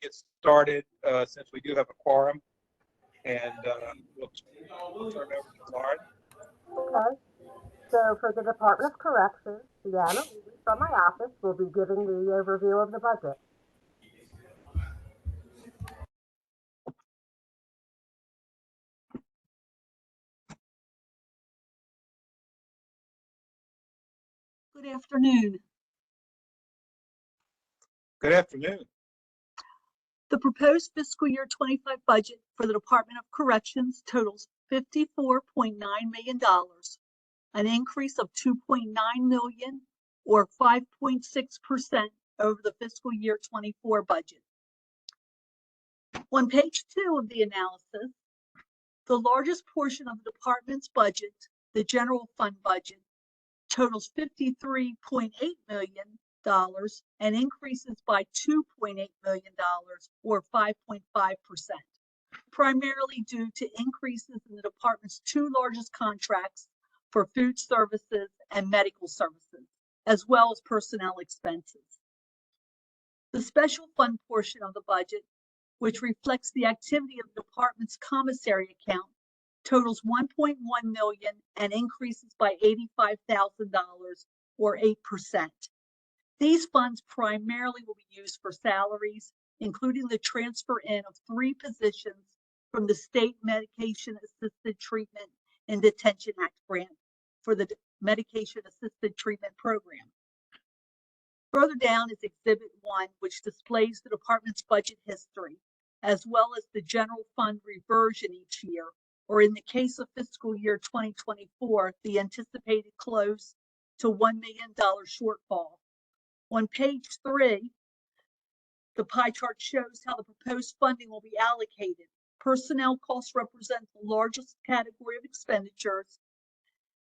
get started since we do have a quorum, and we'll turn it over to Lauren. Okay. So for the Department of Corrections, Deanna Levy from my office will be giving the overview of the budget. Good afternoon. Good afternoon. The proposed fiscal year 25 budget for the Department of Corrections totals $54.9 million, an increase of $2.9 million or 5.6% over the fiscal year 24 budget. On page 2 of the analysis, the largest portion of the department's budget, the general fund budget, totals $53.8 million and increases by $2.8 million or 5.5%, primarily due to increases in the department's two largest contracts for food services and medical services, as well as personnel expenses. The special fund portion of the budget, which reflects the activity of the department's commissary account, totals $1.1 million and increases by $85,000 or 8%. These funds primarily will be used for salaries, including the transfer in of 3 positions from the State Medication Assisted Treatment in Detention Act grant for the Medication Assisted Treatment Program. Further down is Exhibit 1, which displays the department's budget history, as well as the general fund reversion each year, or in the case of fiscal year 2024, the anticipated close to $1 million shortfall. On page 3, the pie chart shows how the proposed funding will be allocated. Personnel costs represent the largest category of expenditures,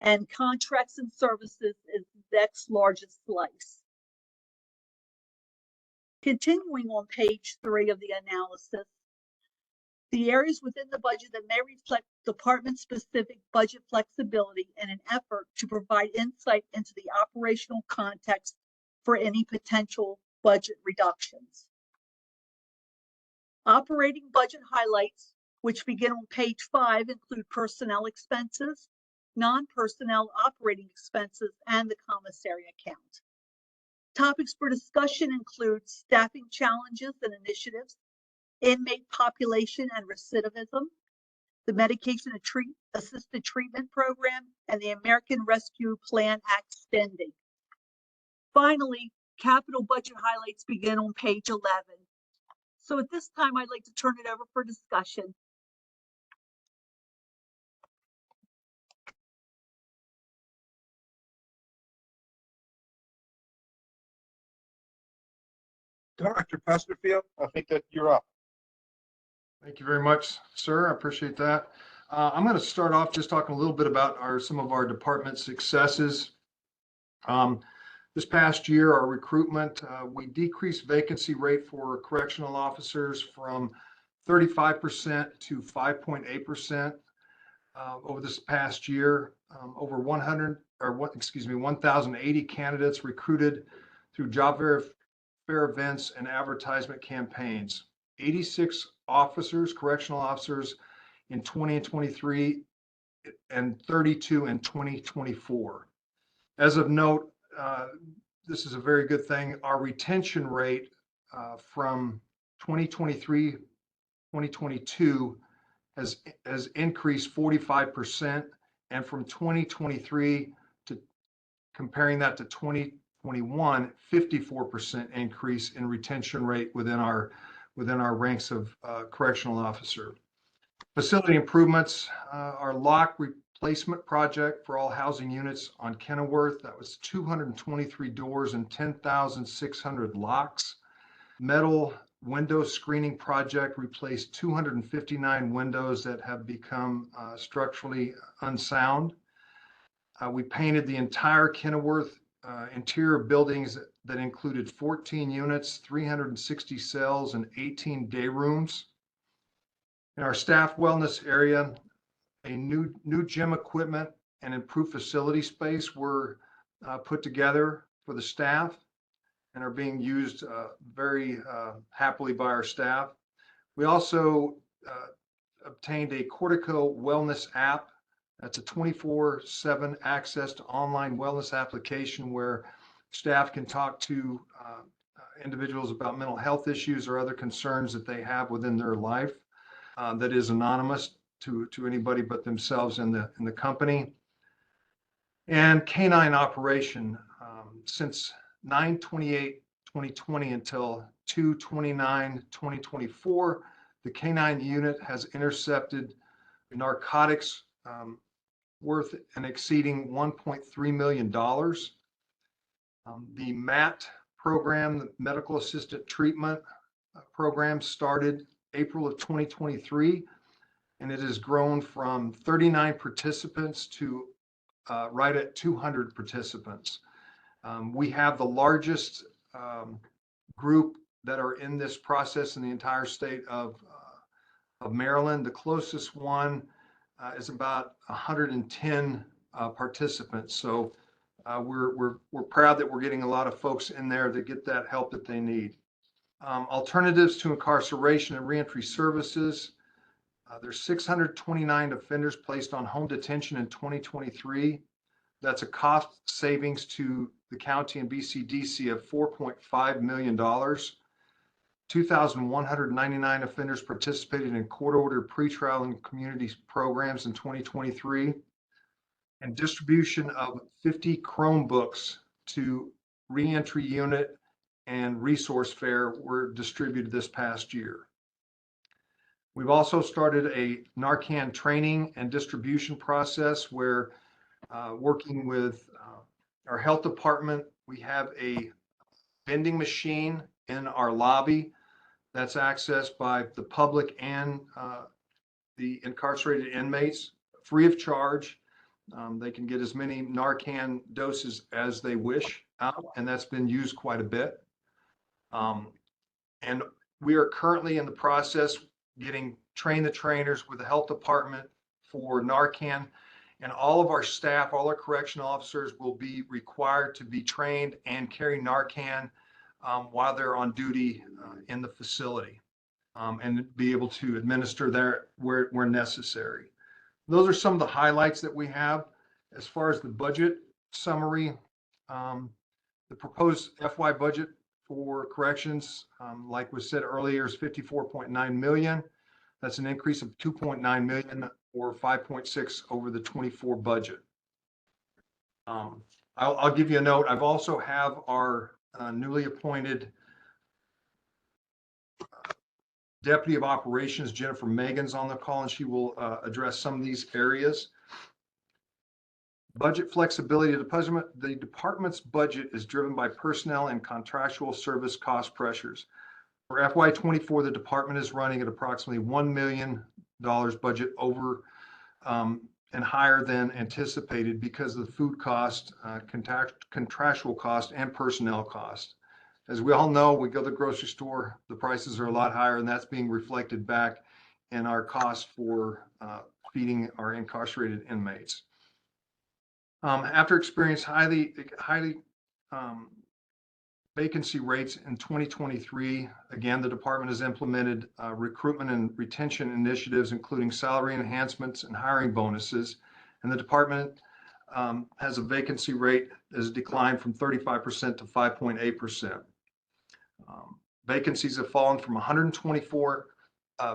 and contracts and services is the next largest slice. Continuing on page 3 of the analysis, the areas within the budget that may reflect department-specific budget flexibility in an effort to provide insight into the operational context for any potential budget reductions. Operating budget highlights, which begin on page 5, include personnel expenses, non-personnel operating expenses, and the commissary account. Topics for discussion include staffing challenges and initiatives, inmate population and recidivism, the Medication Assisted Treatment Program, and the American Rescue Plan Act spending. Finally, capital budget highlights begin on page 11. So at this time, I'd like to turn it over for discussion. Dr. Pesterfield, I think that you're up. Thank you very much, sir. I appreciate that. I'm going to start off just talking a little bit about some of our department successes. This past year, our recruitment, we decreased vacancy rate for correctional officers from 35% to 5.8% over this past year. Over 1,080 candidates recruited through job fair events and advertisement campaigns. 86 officers, correctional officers in 2023 and 32 in 2024. As of note, this is a very good thing. Our retention rate from 2023, 2022 has increased 45%, and from 2023 to comparing that to 2021, 54% increase in retention rate within our ranks of correctional officer. Facility improvements, our lock replacement project for all housing units on Kenilworth, that was 223 doors and 10,600 locks. Metal window screening project replaced 259 windows that have become structurally unsound. We painted the entire Kenilworth interior buildings that included 14 units, 360 cells, and 18 day rooms. In our staff wellness area, a new gym equipment and improved facility space were put together for the staff. and are being used very happily by our staff. We also obtained a Cortico Wellness app. That's a 24/7 access to online wellness application where staff can talk to individuals about mental health issues or other concerns that they have within their life. That is anonymous to anybody but themselves in the company. And canine operation since 9/28/2020 until 2/29/2024, the canine unit has intercepted narcotics worth and exceeding $1.3 million. The MAT program, the Medical Assisted Treatment program, started April of 2023, and it has grown from 39 participants to right at 200 participants. We have the largest group that are in this process in the entire state of Maryland. The closest one is about 110 participants. So we're proud that we're getting a lot of folks in there that get that help that they need. Alternatives to incarceration and reentry services. There's 629 offenders placed on home detention in 2023. That's a cost savings to the county and BCDC of $4.5 million. 2,199 offenders participated in court-ordered pretrial and community programs in 2023. And distribution of 50 Chromebooks to reentry unit and resource fair were distributed this past year. We've also started a Narcan training and distribution process where working with our health department, we have a vending machine in our lobby that's accessed by the public and the incarcerated inmates free of charge. They can get as many Narcan doses as they wish out, and that's been used quite a bit. And we are currently in the process train the trainers with the health department for Narcan, and all of our staff, all our correctional officers will be required to be trained and carry Narcan while they're on duty in the facility, and be able to administer there where necessary. Those are some of the highlights that we have. As far as the budget summary, the proposed FY budget for corrections, like was said earlier, is $54.9 million. That's an increase of $2.9 million or 5.6 over the 24 budget. I'll give you a note. I've also have our newly appointed Deputy of Operations, Jennifer Megan's on the call, and she will address some of these areas. Budget flexibility. The department's budget is driven by personnel and contractual service cost pressures. For FY24, the department is running at approximately $1 million budget over and higher than anticipated because of the food cost, contractual cost, and personnel cost. As we all know, we go to the grocery store, the prices are a lot higher, and that's being reflected back in our cost for feeding our incarcerated inmates. After experiencing highly vacancy rates in 2023, again, the department has implemented recruitment and retention initiatives, including salary enhancements and hiring bonuses. And the department has a vacancy rate that has declined from 35% to 5.8%. Vacancies have fallen from 124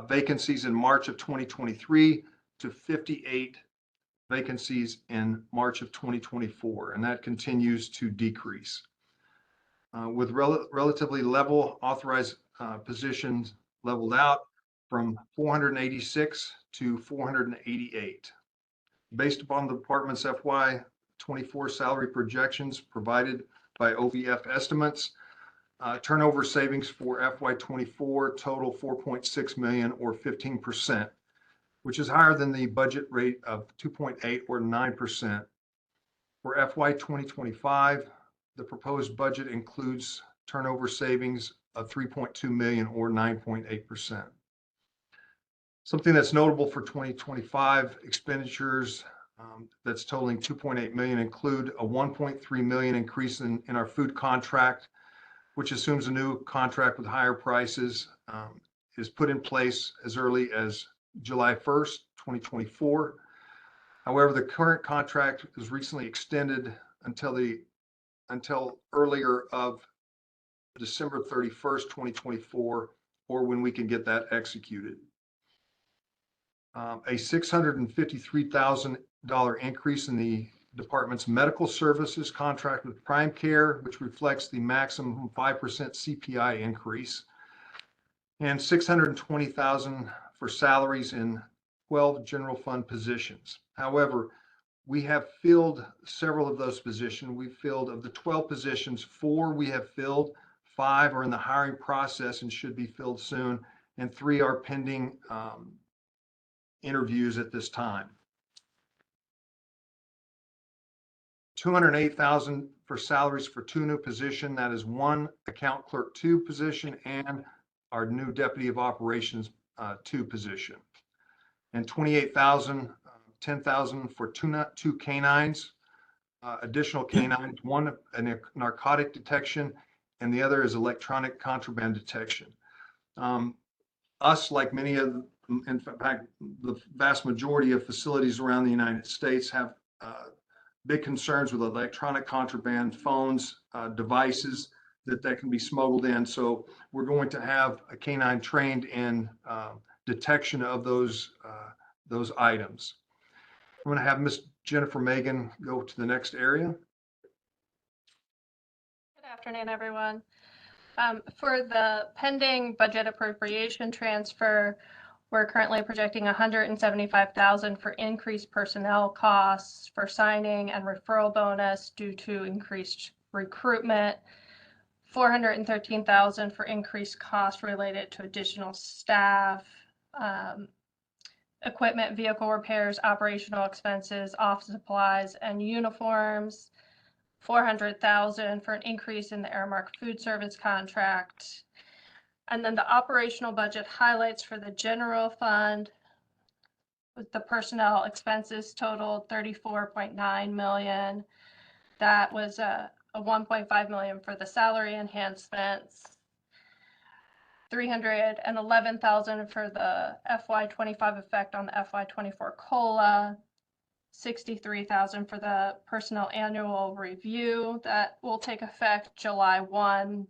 vacancies in March of 2023 to 58 vacancies in March of 2024, and that continues to decrease. With relatively level authorized positions leveled out from 486 to 488. Based upon the department's FY24 salary projections provided by OVF estimates, turnover savings for FY24 total $4.6 million or 15%, which is higher than the budget rate of 2.8 or 9%. For FY2025, the proposed budget includes turnover savings of $3.2 million or 9.8%. Something that's notable for 2025 expenditures that's totaling $2.8 million include a $1.3 million increase in our food contract which assumes a new contract with higher prices, is put in place as early as July 1st, 2024. However, the current contract was recently extended until earlier of December 31st, 2024, or when we can get that executed. A $653,000 increase in the department's medical services contract with Prime Care, which reflects the maximum 5% CPI increase, and $620,000 for salaries in 12 general fund positions. However, we have filled several of those positions. We've filled, of the 12 positions, 4 we have filled, 5 are in the hiring process and should be filled soon, and 3 are pending interviews at this time. $208,000 for salaries for 2 new positions. That is 1 account clerk 2 position and our new deputy of operations 2 position. And $28,000, $10,000 for 2 canines, additional canines, 1 a narcotic detection, and the other is electronic contraband detection. Us, like many of, in fact, the vast majority of facilities around the United States have big concerns with electronic contraband, phones, devices that can be smuggled in. So we're going to have a canine trained in detection of those items. I'm going to have Miss Jennifer Megan go to the next area. Good afternoon, everyone. For the pending budget appropriation transfer, we're currently projecting $175,000 for increased personnel costs for signing and referral bonus due to increased recruitment, $413,000 for increased costs related to additional staff, equipment, vehicle repairs, operational expenses, office supplies, and uniforms, $400,000 for an increase in the Aramark food service contract. And then the operational budget highlights for the general fund with the personnel expenses totaled $34.9 million. That was a $1.5 million for the salary enhancements, $311,000 for the FY25 effect on the FY24 COLA, $63,000 for the personnel annual review that will take effect July 1.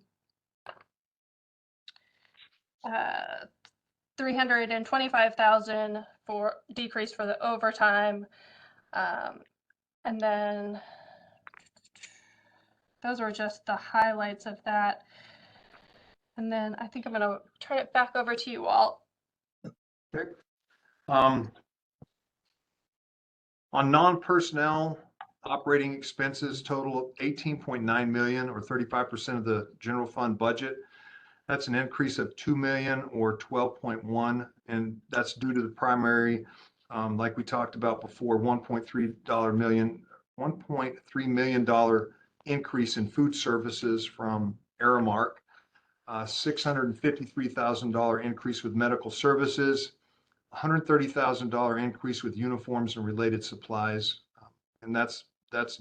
$325,000 for decrease for the overtime. And then those were just the highlights of that. And then I think I'm going to turn it back over to you, Walt. Okay. On non-personnel operating expenses total of $18.9 million, or 35% of the general fund budget. That's an increase of $2 million or 12.1%, and that's due to the primary, like we talked about before, $1.3 million increase in food services from Aramark, $653,000 increase with medical services, $130,000 increase with uniforms and related supplies, and that's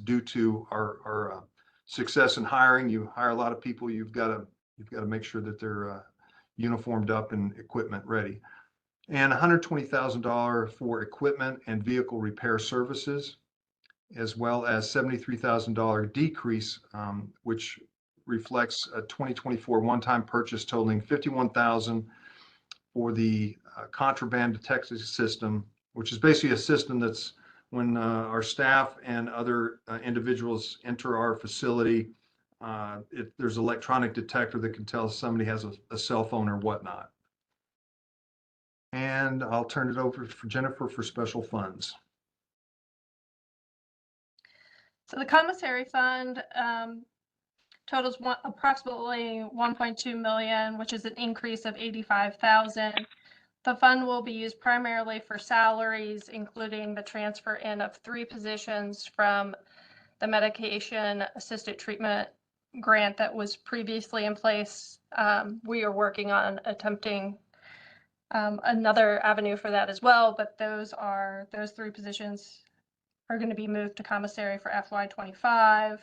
due to our success in hiring. You hire a lot of people, you've got to make sure that they're uniformed up and equipment ready. And $120,000 for equipment and vehicle repair services, as well as $73,000 decrease, which reflects a 2024 one-time purchase totaling $51,000 for the contraband detection system, which is basically a system that's when our staff and other individuals enter our facility, there's an electronic detector that can tell if somebody has a cell phone or whatnot. And I'll turn it over for Jennifer for special funds. So the commissary fund totals approximately $1.2 million, which is an increase of $85,000. The fund will be used primarily for salaries, including the transfer in of 3 positions from the medication assisted treatment grant that was previously in place. We are working on attempting another avenue for that as well, but those 3 positions are going to be moved to commissary for FY25.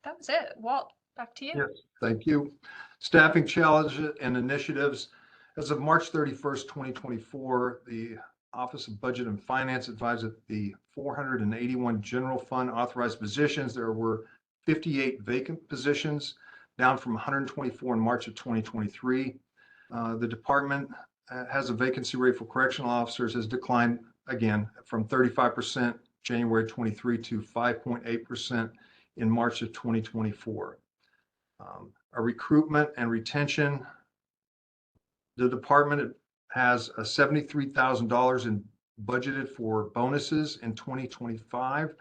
that was it. Walt, back to you. Yes, thank you. Staffing challenges and initiatives. As of March 31st, 2024, the Office of Budget and Finance advised that the 481 general fund authorized positions, there were 58 vacant positions, down from 124 in March of 2023. The department has a vacancy rate for correctional officers has declined again from 35% January 23 to 5.8% in March of 2024. Our recruitment and retention, the department has a $73,000 in budgeted for bonuses in 2025.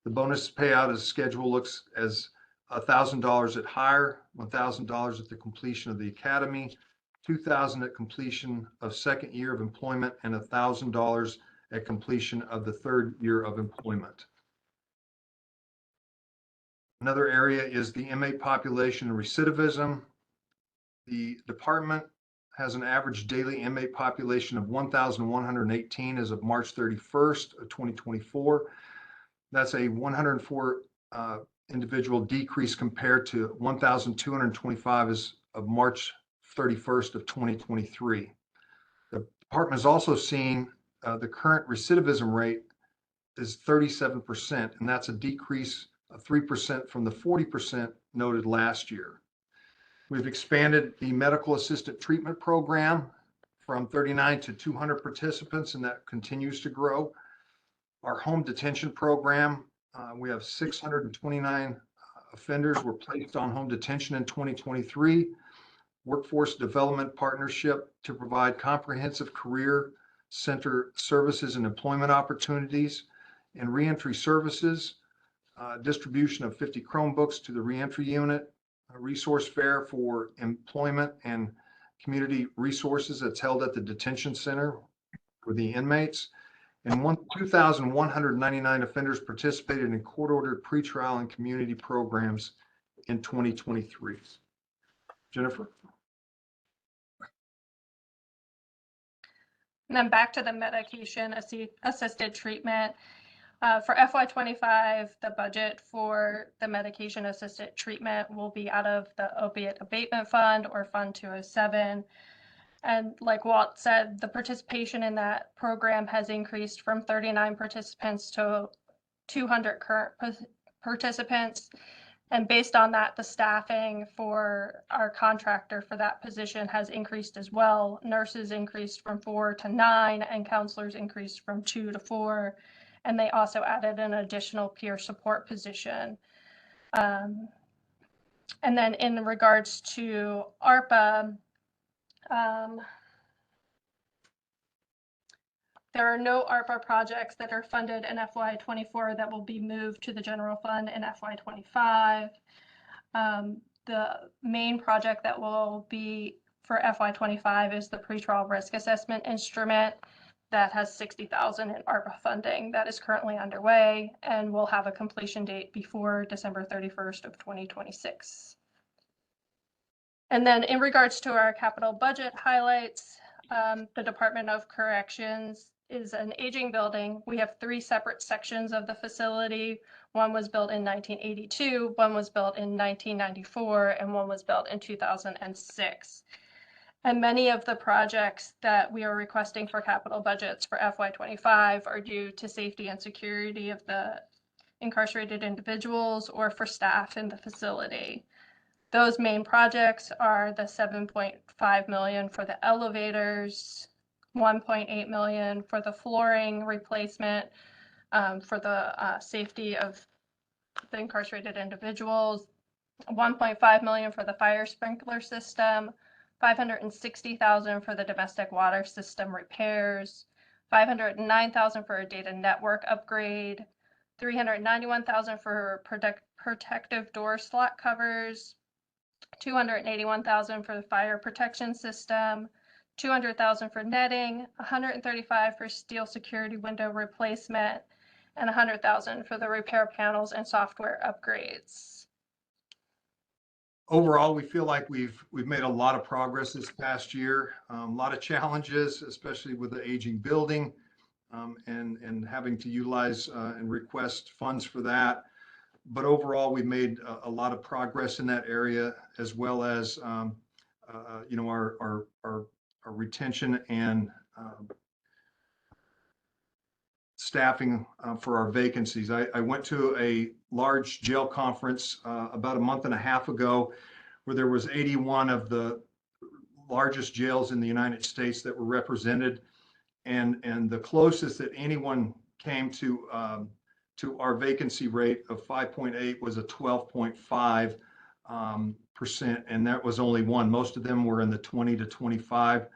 The bonus payout as schedule looks as $1,000 at hire, $1,000 at the completion of the academy, $2,000 at completion of second year of employment, and $1,000 at completion of the third year of employment. Another area is the inmate population and recidivism. The department has an average daily inmate population of 1,118 as of March 31st of 2024. That's a 104 individual decrease compared to 1,225 as of March 31st of 2023. The department is also seeing the current recidivism rate is 37%, and that's a decrease of 3% from the 40% noted last year. We've expanded the medical assistant treatment program from 39 to 200 participants, and that continues to grow. Our home detention program, we have 629 offenders were placed on home detention in 2023. Workforce development partnership to provide comprehensive career center services and employment opportunities, and reentry services, distribution of 50 Chromebooks to the reentry unit, a resource fair for employment and community resources that's held at the detention center for the inmates, and 2,199 offenders participated in court-ordered pretrial and community programs in 2023. Jennifer? And then back to the medication assisted treatment. For FY25, the budget for the medication assisted treatment will be out of the opiate abatement fund or Fund 207. And like Walt said, the participation in that program has increased from 39 participants to 200 current participants. And based on that, the staffing for our contractor for that position has increased as well. Nurses increased from 4 to 9, and counselors increased from 2 to 4. And they also added an additional peer support position. And then in regards to ARPA, there are no ARPA projects that are funded in FY24 that will be moved to the general fund in FY25. The main project that will be for FY25 is the pretrial risk assessment instrument that has $60,000 in ARPA funding that is currently underway and will have a completion date before December 31st of 2026. And then in regards to our capital budget highlights, the Department of Corrections is an aging building. We have 3 separate sections of the facility. One was built in 1982, one was built in 1994, and one was built in 2006. And many of the projects that we are requesting for capital budgets for FY25 are due to safety and security of the incarcerated individuals or for staff in the facility. Those main projects are the $7.5 million for the elevators, $1.8 million for the flooring replacement for the safety of the incarcerated individuals, $1.5 million for the fire sprinkler system, $560,000 for the domestic water system repairs, $509,000 for a data network upgrade, $391,000 for protective door slot covers, $281,000 for the fire protection system, $200,000 for netting, $135,000 for steel security window replacement, and $100,000 for the repair panels and software upgrades. Overall, we feel like we've made a lot of progress this past year. A lot of challenges, especially with the aging building and having to utilize and request funds for that. but overall, we've made a lot of progress in that area, as well as, you know, our retention and staffing for our vacancies. I went to a large jail conference about a month and a half ago, where there was 81 of the largest jails in the United States that were represented, and the closest that anyone came to our vacancy rate of 5.8 was a 12.5%, and that was only one. Most of them were in the 20 to 25%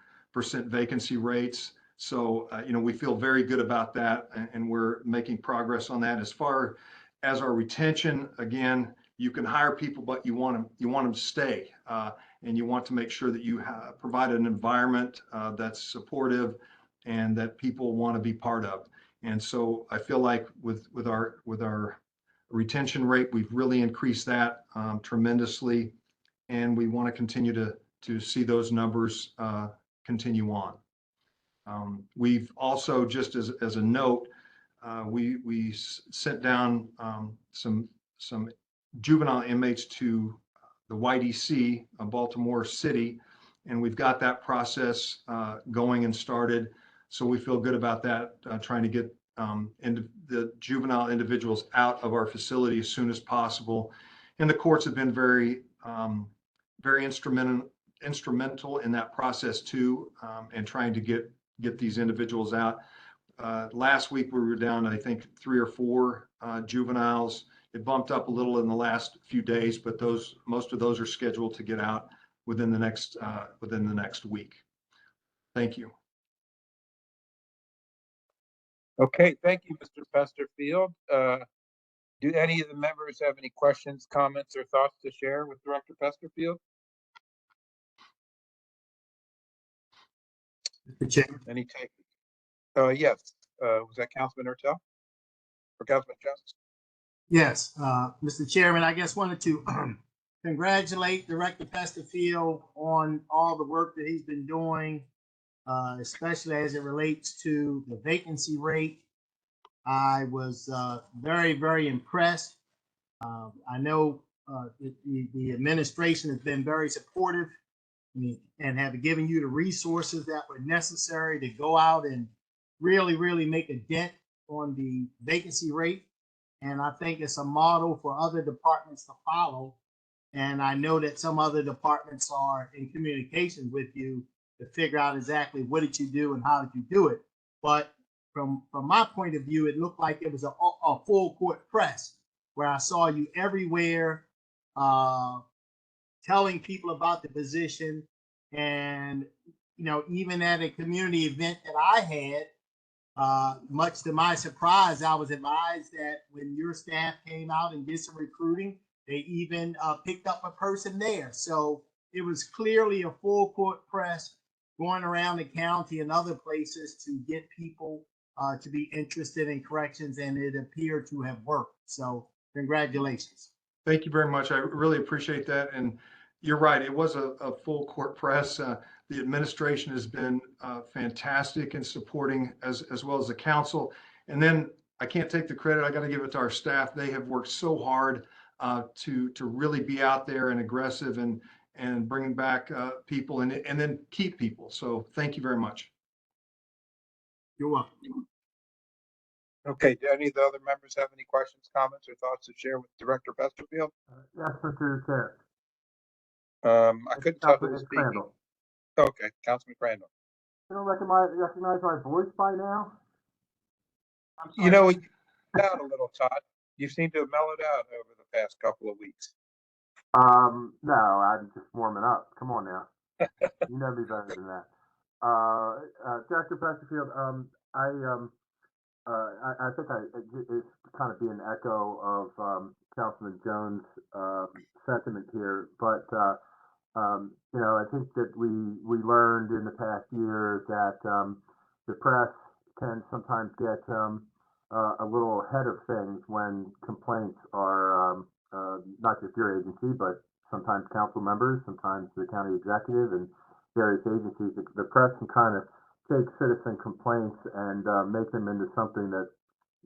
vacancy rates. So, you know, we feel very good about that, and we're making progress on that. As far as our retention, again, you can hire people, but you want them to stay, and you want to make sure that you provide an environment that's supportive and that people want to be part of. And so I feel like with our retention rate, we've really increased that tremendously, and we want to continue to see those numbers continue on. We've also, just as a note, we sent down some juvenile inmates to the YDC of Baltimore City, and we've got that process going and started. So we feel good about that, trying to get the juvenile individuals out of our facility as soon as possible. And the courts have been very instrumental in that process too, and trying to get these individuals out. Last week we were down, I think, 3 or 4 juveniles. It bumped up a little in the last few days, but most of those are scheduled to get out within the next week. Thank you. Okay, thank you, Mr. Pesterfield. Do any of the members have any questions, comments, or thoughts to share with Director Pesterfield? Mr. Chairman. Any take? Yes. Was that Councilman Ertel or Councilman Jones? Yes, Mr. Chairman, I just wanted to congratulate Director Pesterfield on all the work that he's been doing, especially as it relates to the vacancy rate. I was very, very impressed. I know the administration has been very supportive and have given you the resources that were necessary to go out and really, really make a dent on the vacancy rate. And I think it's a model for other departments to follow. And I know that some other departments are in communication with you to figure out exactly what did you do and how did you do it. But from my point of view, it looked like it was a full court press where I saw you everywhere, telling people about the position. And, you know, even at a community event that I had, much to my surprise, I was advised that when your staff came out and did some recruiting, they even picked up a person there. So it was clearly a full court press going around the county and other places to get people to be interested in corrections, and it appeared to have worked. So congratulations. Thank you very much. I really appreciate that. And you're right, it was a full court press. The administration has been fantastic in supporting, as well as the council. And then I can't take the credit. I got to give it to our staff. They have worked so hard to really be out there and aggressive and bringing back people and then keep people. So thank you very much. You're welcome. Okay, do any of the other members have any questions, comments, or thoughts to share with Director Pesterfield? Yes, Mr. Chair. I couldn't tell who was Councilman speaking. Crandall. Okay, Councilman Crandall. You don't recognize my voice by now? You know, you out a little, Todd. You seem to have mellowed out over the past couple of weeks. No, I'm just warming up. Come on now. You know me better than that. Director Pesterfield, I think it's kind of be an echo of Councilman Jones' sentiment here, but you know, I think that we learned in the past year that the press can sometimes get a little ahead of things when complaints are not just your agency, but sometimes council members, sometimes the county executive and various agencies. The press can kind of take citizen complaints and make them into something that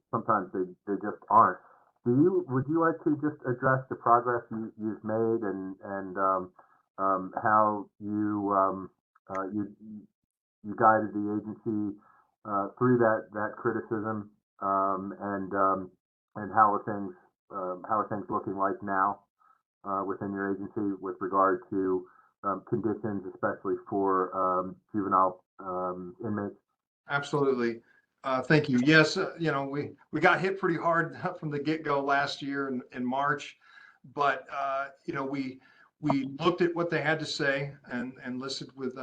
sometimes they just aren't. would you like to just address the progress you've made and how you guided the agency through that criticism and how are things looking like now within your agency with regard to conditions, especially for juvenile inmates? Absolutely. Thank you. Yes, we got hit pretty hard from the get-go last year in March, but we looked at what they had to say and listened with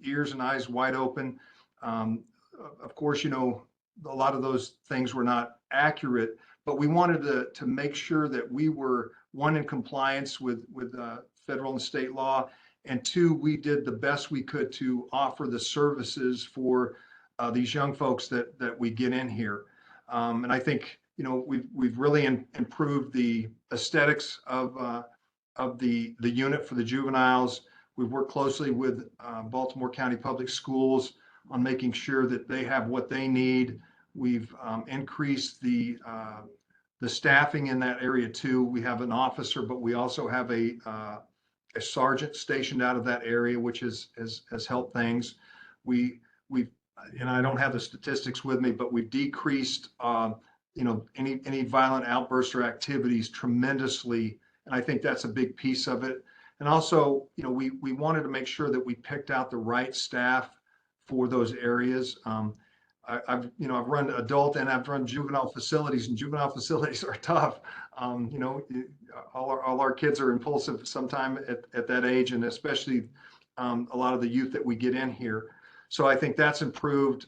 ears and eyes wide open. Of course, a lot of those things were not accurate, but we wanted to make sure that we were, one, in compliance with federal and state law, and two, we did the best we could to offer the services for these young folks that we get in here. And I think we've really improved the aesthetics of the unit for the juveniles. We've worked closely with Baltimore County Public Schools on making sure that they have what they need. We've increased the staffing in that area too. We have an officer, but we also have a sergeant stationed out of that area, which has helped things. We've and I don't have the statistics with me, but we've decreased any violent outbursts or activities tremendously, and I think that's a big piece of it. And also, we wanted to make sure that we picked out the right staff for those areas. I've run adult and I've run juvenile facilities, and juvenile facilities are tough. All our kids are impulsive sometime at that age, and especially a lot of the youth that we get in here. So I think that's improved.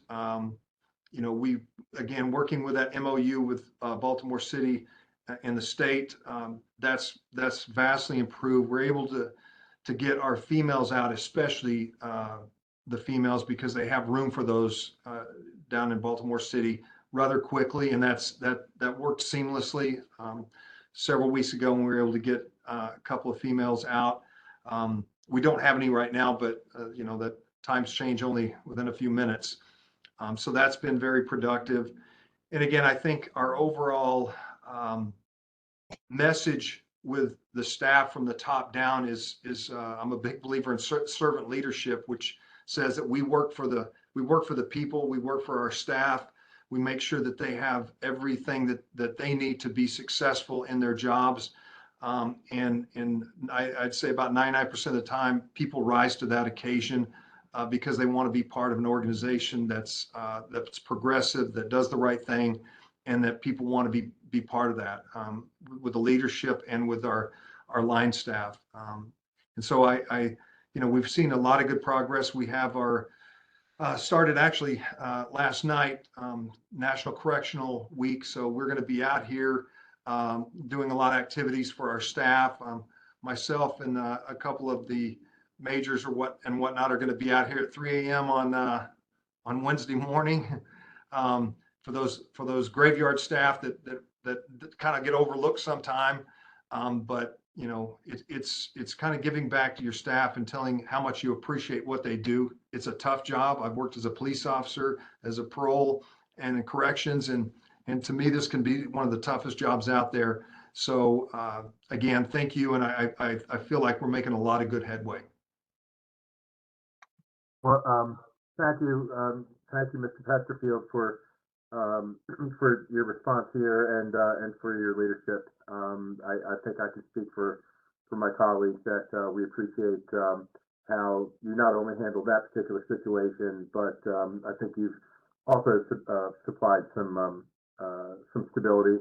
We, again, working with that MOU with Baltimore City and the state, that's vastly improved. We're able to get our females out, especially the females, because they have room for those down in Baltimore City rather quickly, and that worked seamlessly. Several weeks ago, when we were able to get a couple of females out, we don't have any right now, but that times change only within a few minutes. So that's been very productive. And again, I think our overall message with the staff from the top down is I'm a big believer in servant leadership, which says that we work for the people, we work for our staff, we make sure that they have everything that they need to be successful in their jobs. And I'd say about 99% of the time, people rise to that occasion because they want to be part of an organization that's progressive, that does the right thing, and that people want to be part of that with the leadership and with our line staff. And so we've seen a lot of good progress. We have our started actually last night, National Correctional Week. So we're going to be out here doing a lot of activities for our staff. Myself and a couple of the majors or whatnot are going to be out here at 3 a.m. on Wednesday morning for those graveyard staff that kind of get overlooked sometime. But it's kind of giving back to your staff and telling how much you appreciate what they do. It's a tough job. I've worked as a police officer, as a parole, and in corrections, and to me, this can be one of the toughest jobs out there. So again, thank you, and I feel like we're making a lot of good headway. Well, thank you, Mr. Pesterfield, for your response here and for your leadership. I think I can speak for my colleagues that we appreciate how you not only handled that particular situation, but I think you've also supplied some stability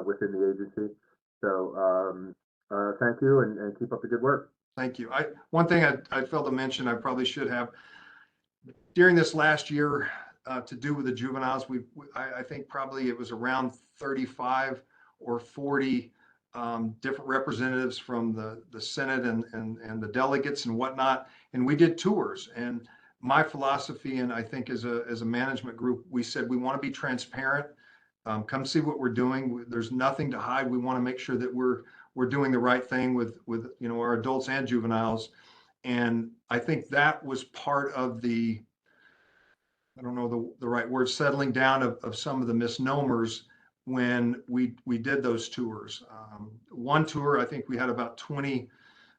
within the agency. So thank you, and keep up the good work. Thank you. One thing I failed to mention, I probably should have, during this last year to do with the juveniles, I think probably it was around 35 or 40 different representatives from the Senate and the delegates and whatnot. And we did tours. And my philosophy, and I think as a management group, we said we want to be transparent. Come see what we're doing. There's nothing to hide. We want to make sure that we're doing the right thing with our adults and juveniles. And I think that was part of the, I don't know the right word, settling down of some of the misnomers when we did those tours. One tour, I think we had about 20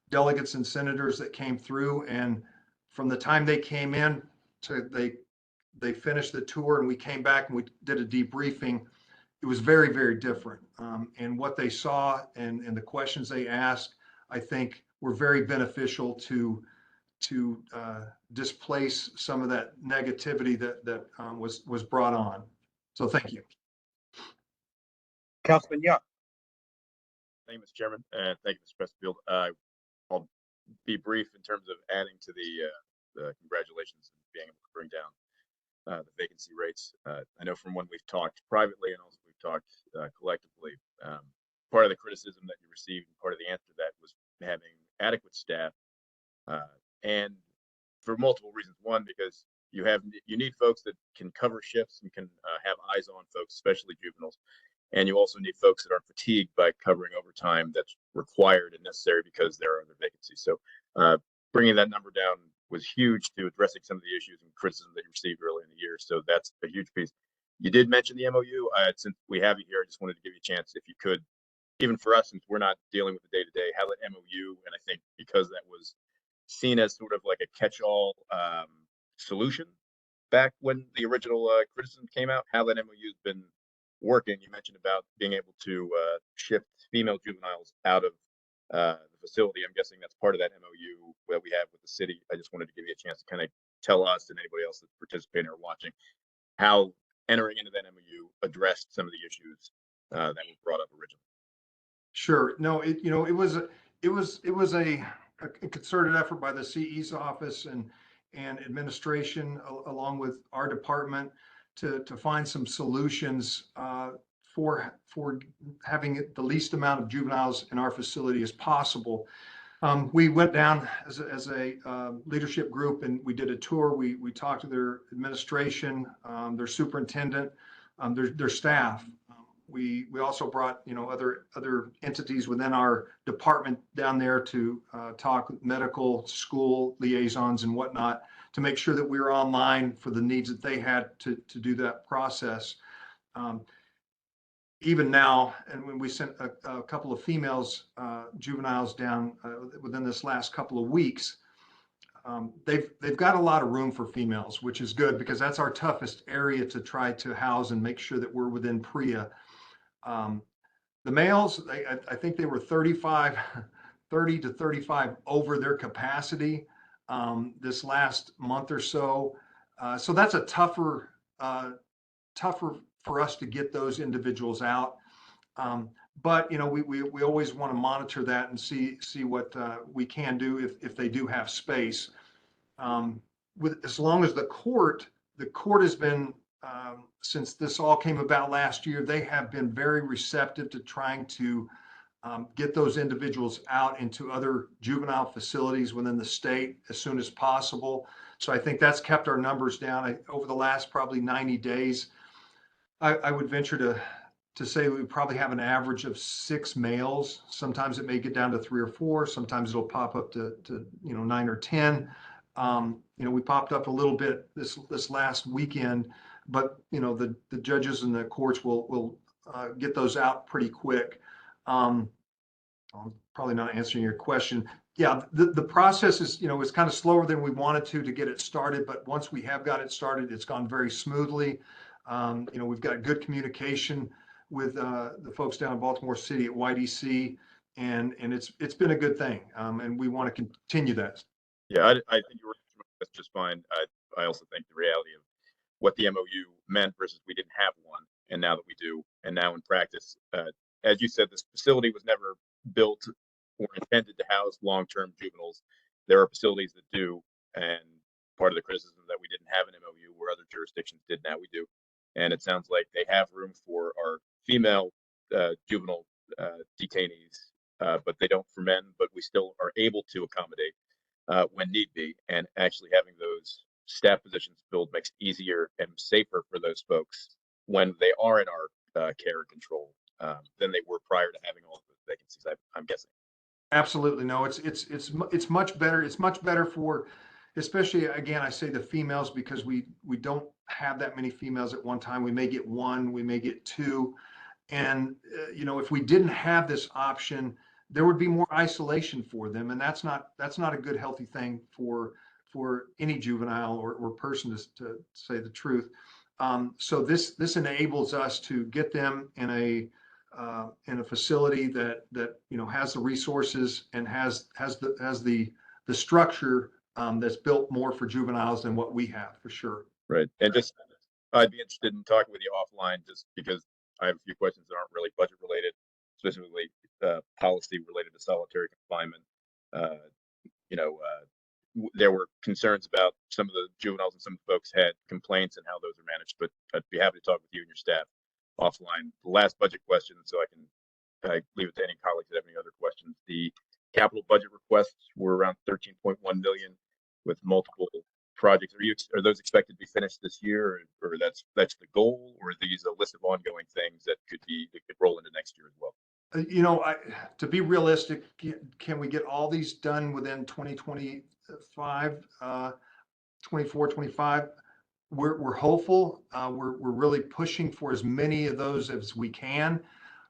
delegates and senators that came through, and from the time they came in to they finished the tour and we came back and we did a debriefing, it was very, very different. And what they saw and the questions they asked, I think were very beneficial to displace some of that negativity that was brought on. So thank you. Councilman Young. Thank you, Mr. Chairman, and thank you, Mr. Pressfield. I'll be brief in terms of adding to the congratulations and being able to bring down the vacancy rates. I know from when we've talked privately and also we've talked collectively, part of the criticism that you received and part of the answer to that was having adequate staff, and for multiple reasons. One, because you need folks that can cover shifts and can have eyes on folks, especially juveniles. And you also need folks that aren't fatigued by covering overtime that's required and necessary because there are other vacancies. So bringing that number down was huge to addressing some of the issues and criticism that you received early in the year. So that's a huge piece. You did mention the MOU. Since we have you here, I just wanted to give you a chance, if you could, even for us, since we're not dealing with the day-to-day, have an MOU. And I think because that was seen as sort of like a catch-all solution back when the original criticism came out, how that MOU has been working. You mentioned about being able to shift female juveniles out of the facility. I'm guessing that's part of that MOU that we have with the city. I just wanted to give you a chance to kind of tell us and anybody else that's participating or watching how entering into that MOU addressed some of the issues that were brought up originally. Sure. No, it was a concerted effort by the CE's office and administration along with our department to find some solutions for having the least amount of juveniles in our facility as possible. We went down as a leadership group and we did a tour. We talked to their administration, their superintendent, their staff. We also brought other entities within our department down there to talk with medical, school liaisons and whatnot to make sure that we were online for the needs that they had to do that process. Even now, and when we sent a couple of females, juveniles down within this last couple of weeks, they've got a lot of room for females, which is good because that's our toughest area to try to house and make sure that we're within PREA. The males, I think they were 30 to 35 over their capacity this last month or so. So that's a tougher for us to get those individuals out. But we always want to monitor that and see what we can do if they do have space. As long as the court has been, since this all came about last year, they have been very receptive to trying to get those individuals out into other juvenile facilities within the state as soon as possible. So I think that's kept our numbers down over the last probably 90 days. I would venture to say we probably have an average of 6 males. Sometimes it may get down to 3 or 4. Sometimes it'll pop up to 9 or 10. We popped up a little bit this last weekend, but the judges and the courts will get those out pretty quick. I'm probably not answering your question. Yeah, the process is is kind of slower than we wanted to get it started, but once we have got it started, it's gone very smoothly. We've got good communication with the folks down in Baltimore City at YDC, and it's been a good thing, and we want to continue that. Yeah, I think you're right. That's just fine. I also think the reality of what the MOU meant versus we didn't have one, and now that we do, and now in practice, as you said, this facility was never built or intended to house long-term juveniles. There are facilities that do, and part of the criticism that we didn't have an MOU where other jurisdictions did, now we do. And it sounds like they have room for our female juvenile detainees, but they don't for men, but we still are able to accommodate when need be. And actually having those staff positions filled makes it easier and safer for those folks when they are in our care and control than they were prior to having all of those vacancies, I'm guessing. Absolutely. No, it's much better. It's much better for, especially, again, I say the females, because we don't have that many females at one time. We may get 1, we may get 2. And, you know, if we didn't have this option, there would be more isolation for them. And that's not a good, healthy thing for any juvenile or person to say the truth. So this enables us to get them in a facility that, you know, has the resources and has the structure that's built more for juveniles than what we have, for sure. Right. And just, I'd be interested in talking with you offline, just because I have a few questions that aren't really budget related, specifically policy related to solitary confinement. You know, there were concerns about some of the juveniles, and some folks had complaints and how those are managed, but I'd be happy to talk with you and your staff offline. The last budget question, so I can leave it to any colleagues that have any other questions. The capital budget requests were around 13.1 million with multiple projects. Are those expected to be finished this year, or that's the goal, or are these a list of ongoing things that could roll into next year as well? You know, to be realistic, can we get all these done within 2025, 24, 25? We're hopeful. We're really pushing for as many of those as we can.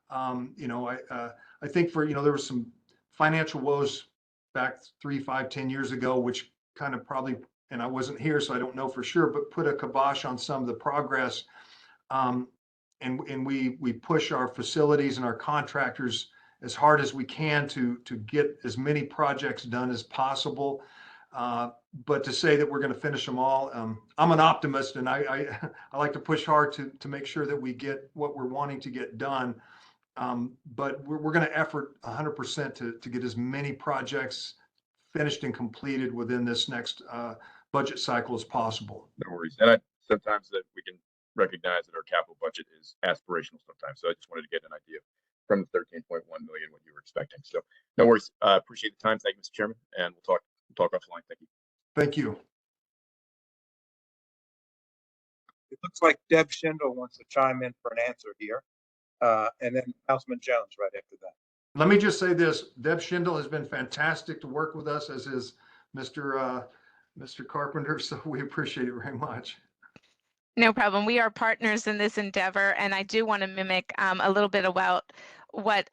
You know, I think you know, there was some financial woes back 3, 5, 10 years ago, which kind of probably, and I wasn't here, so I don't know for sure, but put a kibosh on some of the progress. And we push our facilities and our contractors as hard as we can to get as many projects done as possible. But to say that we're going to finish them all, I'm an optimist, and I like to push hard to make sure that we get what we're wanting to get done. But we're going to effort 100% to get as many projects finished and completed within this next budget cycle as possible. No worries. And sometimes that we can recognize that our capital budget is aspirational sometimes. So I just wanted to get an idea from the 13.1 million what you were expecting. So no worries. Appreciate the time. Thank you, Mr. Chairman. And we'll talk offline. Thank you. Thank you. It looks like Deb Schindel wants to chime in for an answer here. And then Councilman Jones right after that. Let me just say this, Deb Schindel has been fantastic to work with us, as is Mr. Carpenter, so we appreciate it very much. No problem. We are partners in this endeavor, and I do want to mimic a little bit about what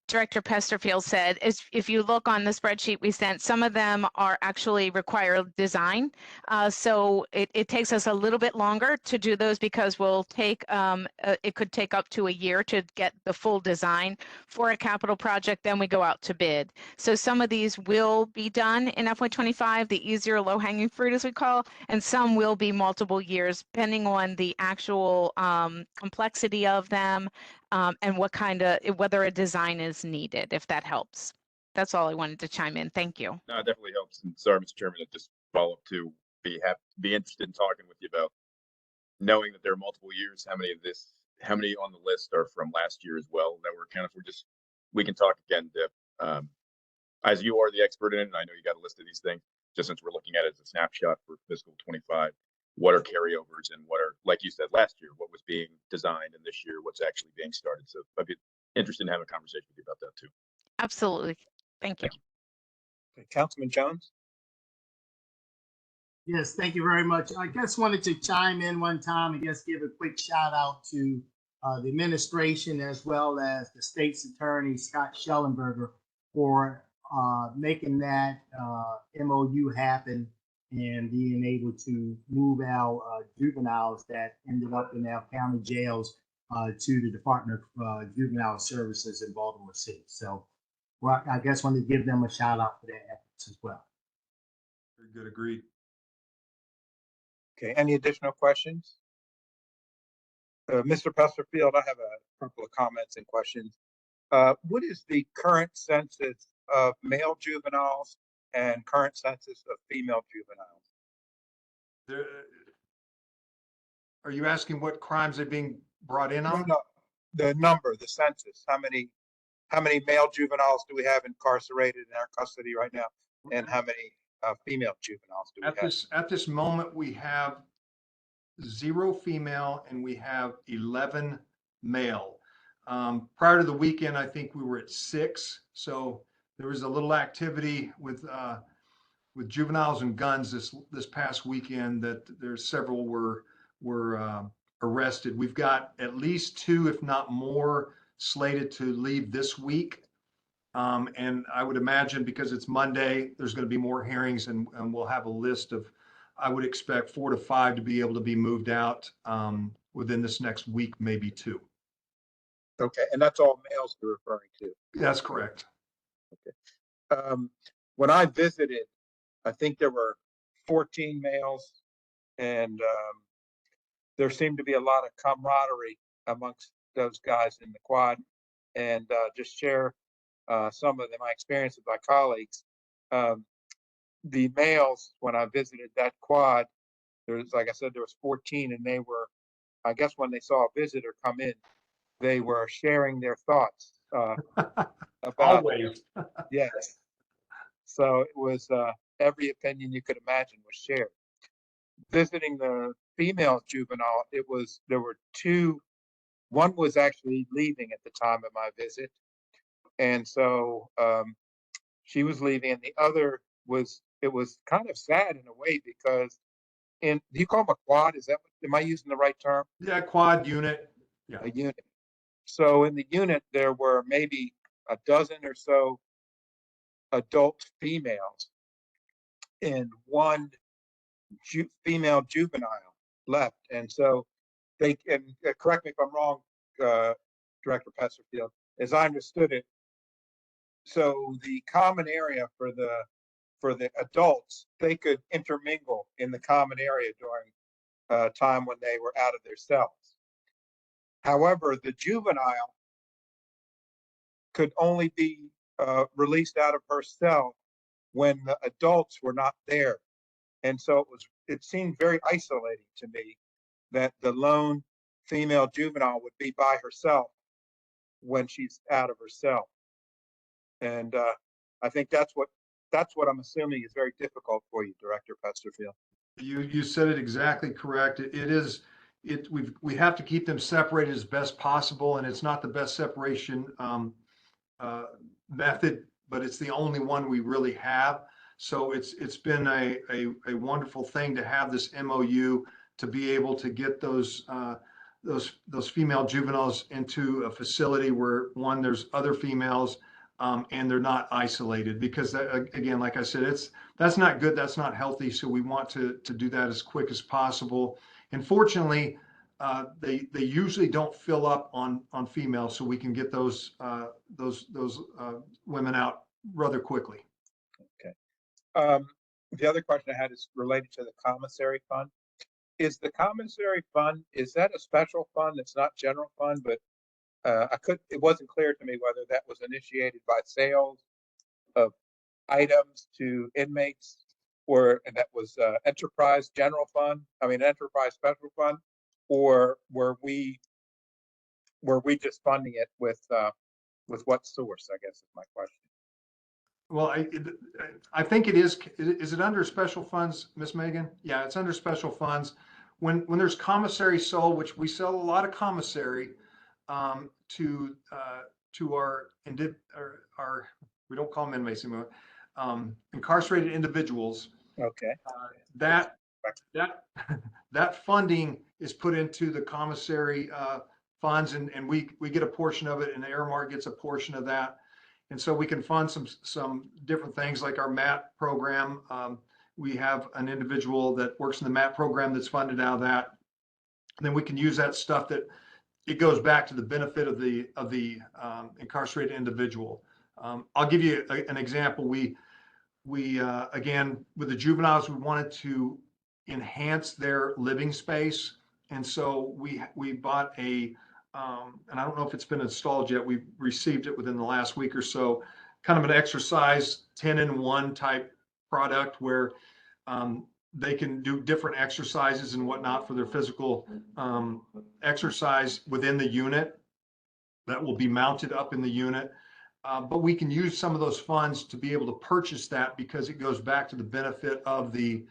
Director Pesterfield said. Is if you look on the spreadsheet we sent, some of them are actually require design. So it takes us a little bit longer to do those, because we'll take, it could take up to a year to get the full design for a capital project. Then we go out to bid. So some of these will be done in FY25, the easier low hanging fruit as we call, and some will be multiple years depending on the actual complexity of them. And what whether a design is needed, if that helps. That's all I wanted to chime in. Thank you. No, it definitely helps. And sorry, Mr. Chairman, to just follow up to be interested in talking with you about knowing that there are multiple years. How many on the list are from last year as well? That we can talk again, Deb. As you are the expert in it, and I know you got a list of these things, just since we're looking at it as a snapshot for fiscal 25. What are carryovers, and what are, like you said last year, what was being designed, and this year what's actually being started? So I'd be interested in having a conversation with you about that too. Absolutely. Thank you. Okay, Councilman Jones. Yes, thank you very much. I just wanted to chime in one time and just give a quick shout out to the administration, as well as the state's attorney, Scott Schellenberger, for making that MOU happen and being able to move our juveniles that ended up in our county jails to the Department of Juvenile Services in Baltimore City. So, well, I guess I wanted to give them a shout out for their efforts as well. Very good, agreed. Okay, any additional questions? Mr. Pesterfield, I have a couple of comments and questions. What is the current census of male juveniles and current census of female juveniles? Are you asking what crimes are being brought in on? No, the number, the census. How many male juveniles do we have incarcerated in our custody right now, and how many female juveniles do we have? At this moment, we have 0 female and we have 11 male. Prior to the weekend, I think we were at 6. So there was a little activity with juveniles and guns this past weekend, that there's several were arrested. We've got at least 2, if not more, slated to leave this week. And I would imagine because it's Monday, there's going to be more hearings, and we'll have a list of, I would expect 4 to 5 to be able to be moved out within this next week, maybe 2. Okay, and that's all males you're referring to. That's correct. When I visited, I think there were 14 males, and there seemed to be a lot of camaraderie amongst those guys in the quad. And just share some of my experience with my colleagues. The males, when I visited that quad, there's, like I said, there was 14, and they were, I guess when they saw a visitor come in, they were sharing their thoughts about, Always. yes. So it was every opinion you could imagine was shared. Visiting the female juvenile, there were 2. One was actually leaving at the time of my visit, and so she was leaving, and the other was. It was kind of sad in a way because, do you call them a quad? Am I using the right term? Yeah, quad unit. Yeah. A unit. So in the unit there were maybe a dozen or so adult females and 1 female juvenile left, and so they, and correct me if I'm wrong, Director Pesterfield, as I understood it, so the common area for the adults, they could intermingle in the common area during time when they were out of their cells. However, the juvenile could only be released out of her cell when the adults were not there. And so it seemed very isolating to me that the lone female juvenile would be by herself when she's out of her cell. And I think that's what I'm assuming is very difficult for you, Director Pesterfield. You said it exactly correct. We have to keep them separated as best possible, and it's not the best separation method, but it's the only one we really have. So it's been a wonderful thing to have this MOU to be able to get those female juveniles into a facility where, one, there's other females, and they're not isolated, because again, like I said, that's not good. That's not healthy. So we want to do that as quick as possible. And fortunately, they usually don't fill up on females, so we can get those women out rather quickly. Okay. The other question I had is related to the commissary fund. Is the commissary fund, is that a special fund that's not general fund? But it wasn't clear to me whether that was initiated by sales of items to inmates, or that was enterprise general fund. I mean, enterprise special fund, or were we just funding it with what source, I guess is my question. Well, I think it is. Is it under special funds, Miss Megan? Yeah, it's under special funds. When there's commissary sold, which we sell a lot of commissary to our we don't call them inmates anymore, incarcerated individuals. Okay. That funding is put into the commissary funds, and we get a portion of it, and the Aramark gets a portion of that. And so we can fund some different things like our MAT program. We have an individual that works in the MAT program that's funded out of that. And then we can use that stuff that it goes back to the benefit of the incarcerated individual. I'll give you an example. We again, with the juveniles, we wanted to enhance their living space. And so we bought and I don't know if it's been installed yet. We've received it within the last week or so, kind of an exercise 10-in-1 type product where they can do different exercises and whatnot for their physical exercise within the unit that will be mounted up in the unit. But we can use some of those funds to be able to purchase that, because it goes back to the benefit of the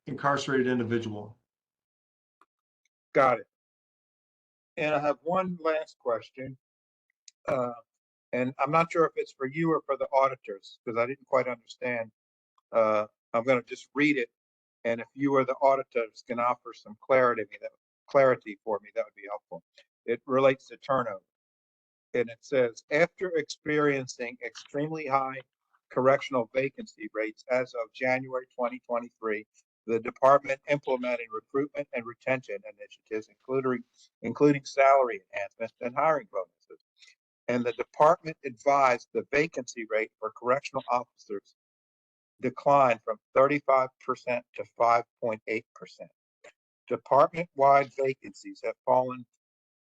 incarcerated individual. Got it. And I have one last question, and I'm not sure if it's for you or for the auditors, because I didn't quite understand. I'm going to just read it And if you or the auditors can offer some clarity for me, that would be helpful. It relates to turnover. And it says, after experiencing extremely high correctional vacancy rates as of January 2023, the department implemented recruitment and retention initiatives, including salary enhancements and hiring bonuses. And the department advised the vacancy rate for correctional officers declined from 35% to 5.8%. Department-wide vacancies have fallen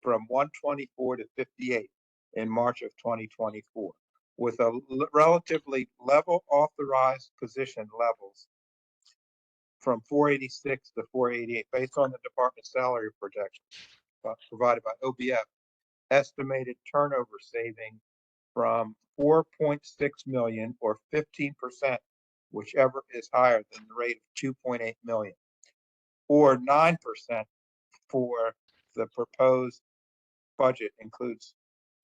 from 124 to 58 in March of 2024, with a relatively level authorized position levels from 486 to 488, based on the department salary projection provided by OBF. Estimated turnover saving from 4.6 million or 15%, whichever is higher than the rate of 2.8 million, or 9% for the proposed budget includes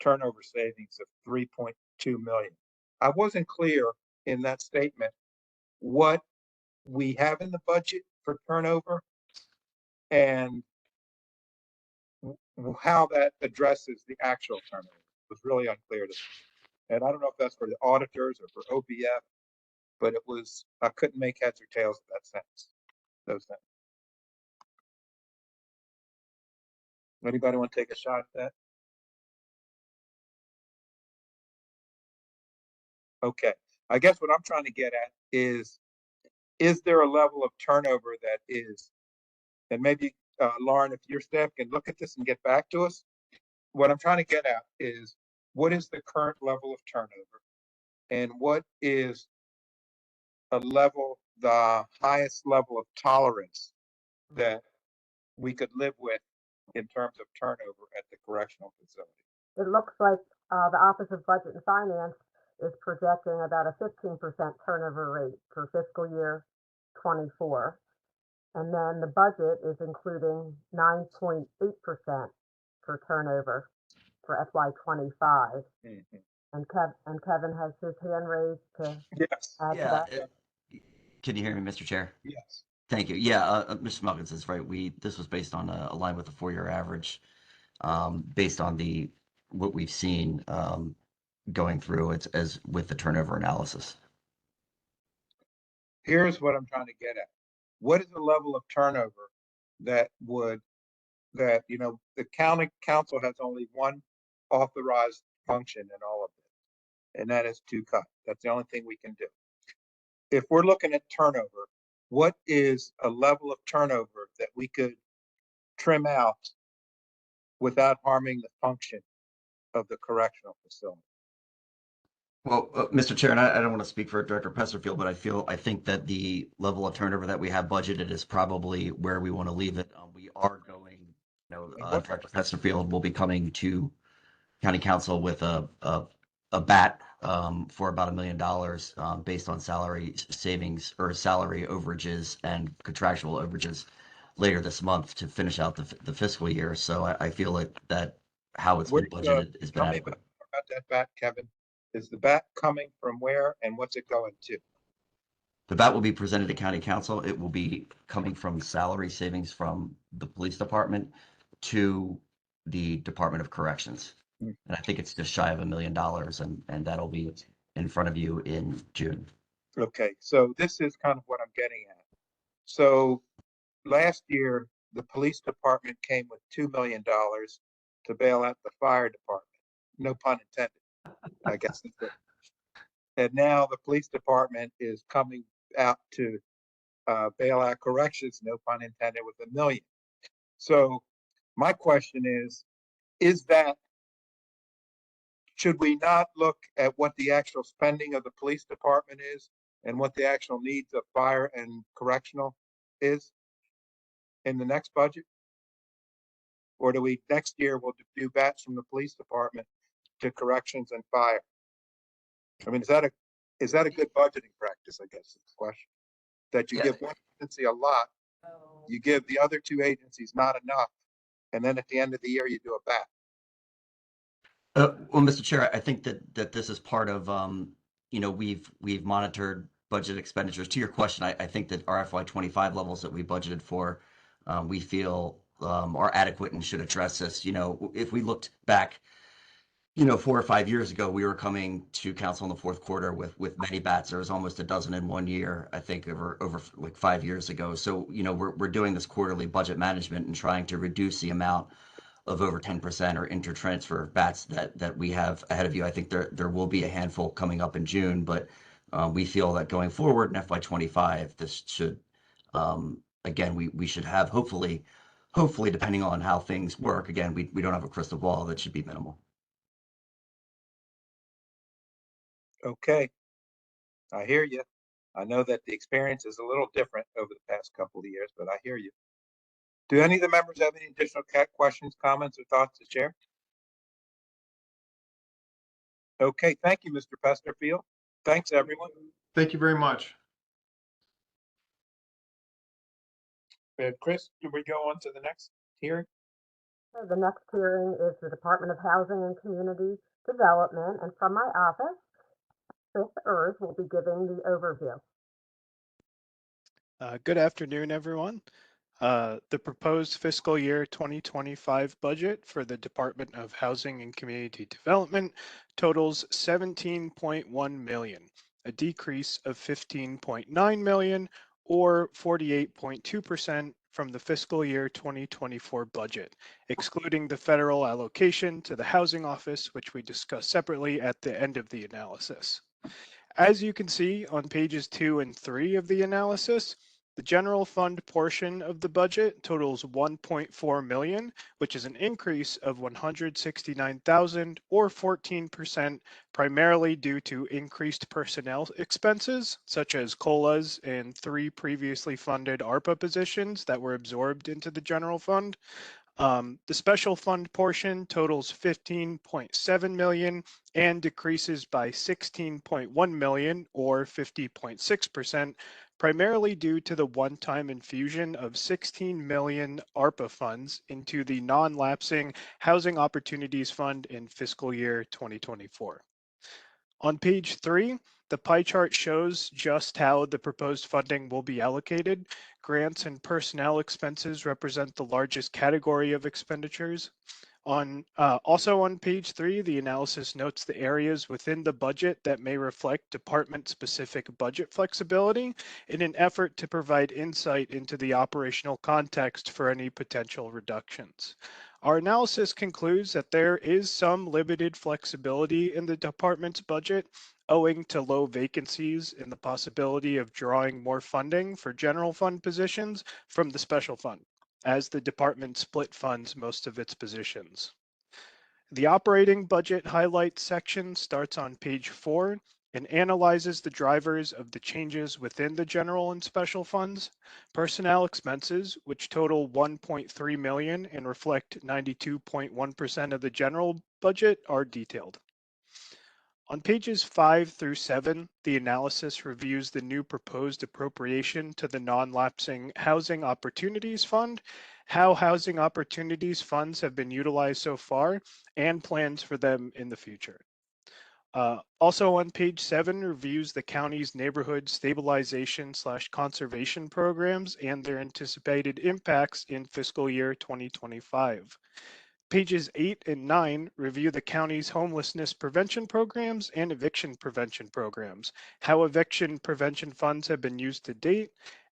turnover savings of 3.2 million. I wasn't clear in that statement what we have in the budget for turnover and how that addresses the actual turnover. It was really unclear to me. And I don't know if that's for the auditors or for OBF, but I couldn't make heads or tails of that sentence, those things. Anybody want to take a shot at that? Okay, I guess what I'm trying to get at is there a level of turnover that is, and maybe Lauren, if your staff can look at this and get back to us, what I'm trying to get at is what is the current level of turnover and what is the highest level of tolerance that we could live with in terms of turnover at the correctional facility. It looks like the Office of Budget and Finance is projecting about a 15% turnover rate for fiscal year 24. And then the budget is including 9.8% for turnover for FY 25. Mm-hmm. And Kevin has his hand raised to Yes. add to Yeah. that. Can you hear me, Mr. Chair? Yes. Thank you. Yeah, Mr. Smuggins is right. This was based on a line with the 4-year average, based on what we've seen going through as with the turnover analysis. Here's what I'm trying to get at. What is the level of turnover that the county council has only one authorized function in all of this, and that is to cut. That's the only thing we can do. If we're looking at turnover, what is a level of turnover that we could trim out without harming the function of the correctional facility? Well, Mr. Chair, and I don't want to speak for Director Pesterfield, but I think that the level of turnover that we have budgeted is probably where we want to leave it. We are going, Director Pesterfield will be coming to County Council with a bat for about $1 million based on salary savings or salary overages and contractual overages later this month to finish out the fiscal year. So I feel like that how it's been budgeted has been adequate. About that bat, Kevin. Is the bat coming from where and what's it going to? The bat will be presented to County Council. It will be coming from salary savings from the police department to the Department of Corrections. And I think it's just shy of $1 million, and that'll be in front of you in June. Okay, so this is kind of what I'm getting at. So last year, the police department came with $2 million to bail out the fire department. No pun intended, I guess. And now the police department is coming out to bail out corrections, no pun intended, with $1 million. So my question is that, should we not look at what the actual spending of the police department is and what the actual needs of fire and correctional is in the next budget? Or do we next year we'll do bats from the police department to corrections and fire? I mean, is that a good budgeting practice? I guess is the question. That you give one agency a lot, you give the other two agencies not enough, and then at the end of the year you do a bat. Well, Mr. Chair, I think that this is part of we've monitored budget expenditures. To your question, I think that our FY25 levels that we budgeted for, we feel are adequate and should address this. If we looked back, 4 or 5 years ago, we were coming to council in the fourth quarter with many bats. There was almost a dozen in 1 year, I think, over like 5 years ago. So, we're doing this quarterly budget management and trying to reduce the amount of over 10% or intertransfer bats that we have ahead of you. I think there will be a handful coming up in June, but we feel that going forward in FY25, this should, again, we should have hopefully, depending on how things work, again, we don't have a crystal ball, that should be minimal. Okay. I hear you. I know that the experience is a little different over the past couple of years, but I hear you. Do any of the members have any additional questions, comments, or thoughts to share? Okay, thank you, Mr. Pesterfield. Thanks, everyone. Thank you very much. Chris, do we go on to the next hearing? So the next hearing is the Department of Housing and Community Development, and from my office, Chris Ers will be giving the overview. Good afternoon, everyone. The proposed fiscal year 2025 budget for the Department of Housing and Community Development totals $17.1 million, a decrease of $15.9 million or 48.2% from the fiscal year 2024 budget, excluding the federal allocation to the Housing Office, which we discussed separately at the end of the analysis. As you can see on pages 2 and 3 of the analysis, the general fund portion of the budget totals $1.4 million, which is an increase of $169,000 or 14%, primarily due to increased personnel expenses, such as COLAs and 3 previously funded ARPA positions that were absorbed into the general fund. The special fund portion totals $15.7 million and decreases by $16.1 million or 50.6%, primarily due to the one-time infusion of $16 million ARPA funds into the non-lapsing Housing Opportunities Fund in fiscal year 2024. On page 3, the pie chart shows just how the proposed funding will be allocated. Grants and personnel expenses represent the largest category of expenditures. Also on page 3, the analysis notes the areas within the budget that may reflect department-specific budget flexibility in an effort to provide insight into the operational context for any potential reductions. Our analysis concludes that there is some limited flexibility in the department's budget owing to low vacancies and the possibility of drawing more funding for general fund positions from the special fund, as the department split funds most of its positions. The operating budget highlights section starts on page 4 and analyzes the drivers of the changes within the general and special funds. Personnel expenses, which total $1.3 million and reflect 92.1% of the general budget, are detailed. On pages 5 through 7, the analysis reviews the new proposed appropriation to the non-lapsing Housing Opportunities Fund, how Housing Opportunities funds have been utilized so far, and plans for them in the future. Also on page 7 reviews the county's neighborhood stabilization/conservation programs and their anticipated impacts in fiscal year 2025. Pages 8 and 9 review the county's homelessness prevention programs and eviction prevention programs, how eviction prevention funds have been used to date,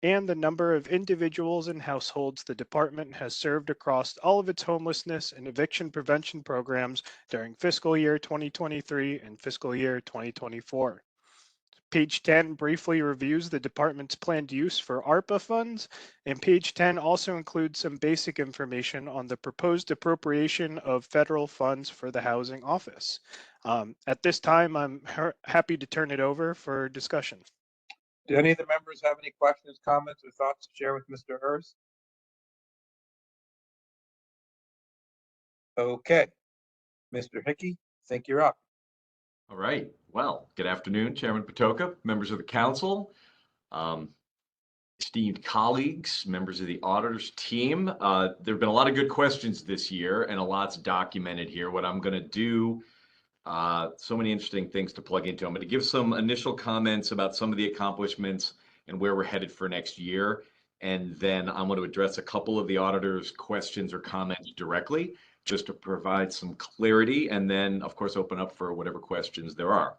and the number of individuals and households the department has served across all of its homelessness and eviction prevention programs during fiscal year 2023 and fiscal year 2024. Page 10 briefly reviews the department's planned use for ARPA funds, and page 10 also includes some basic information on the proposed appropriation of federal funds for the Housing Office. At this time, I'm happy to turn it over for discussion. Do any of the members have any questions, comments, or thoughts to share with Mr. Ers? Okay. Mr. Hickey, I think you're up. All right. Well, good afternoon, Chairman Patoka, members of the council, esteemed colleagues, members of the auditors team. There have been a lot of good questions this year and a lot's documented here. What I'm going to do So many interesting things to plug into. I'm going to give some initial comments about some of the accomplishments and where we're headed for next year. And then I'm going to address a couple of the auditor's questions or comments directly, just to provide some clarity, and then, of course, open up for whatever questions there are.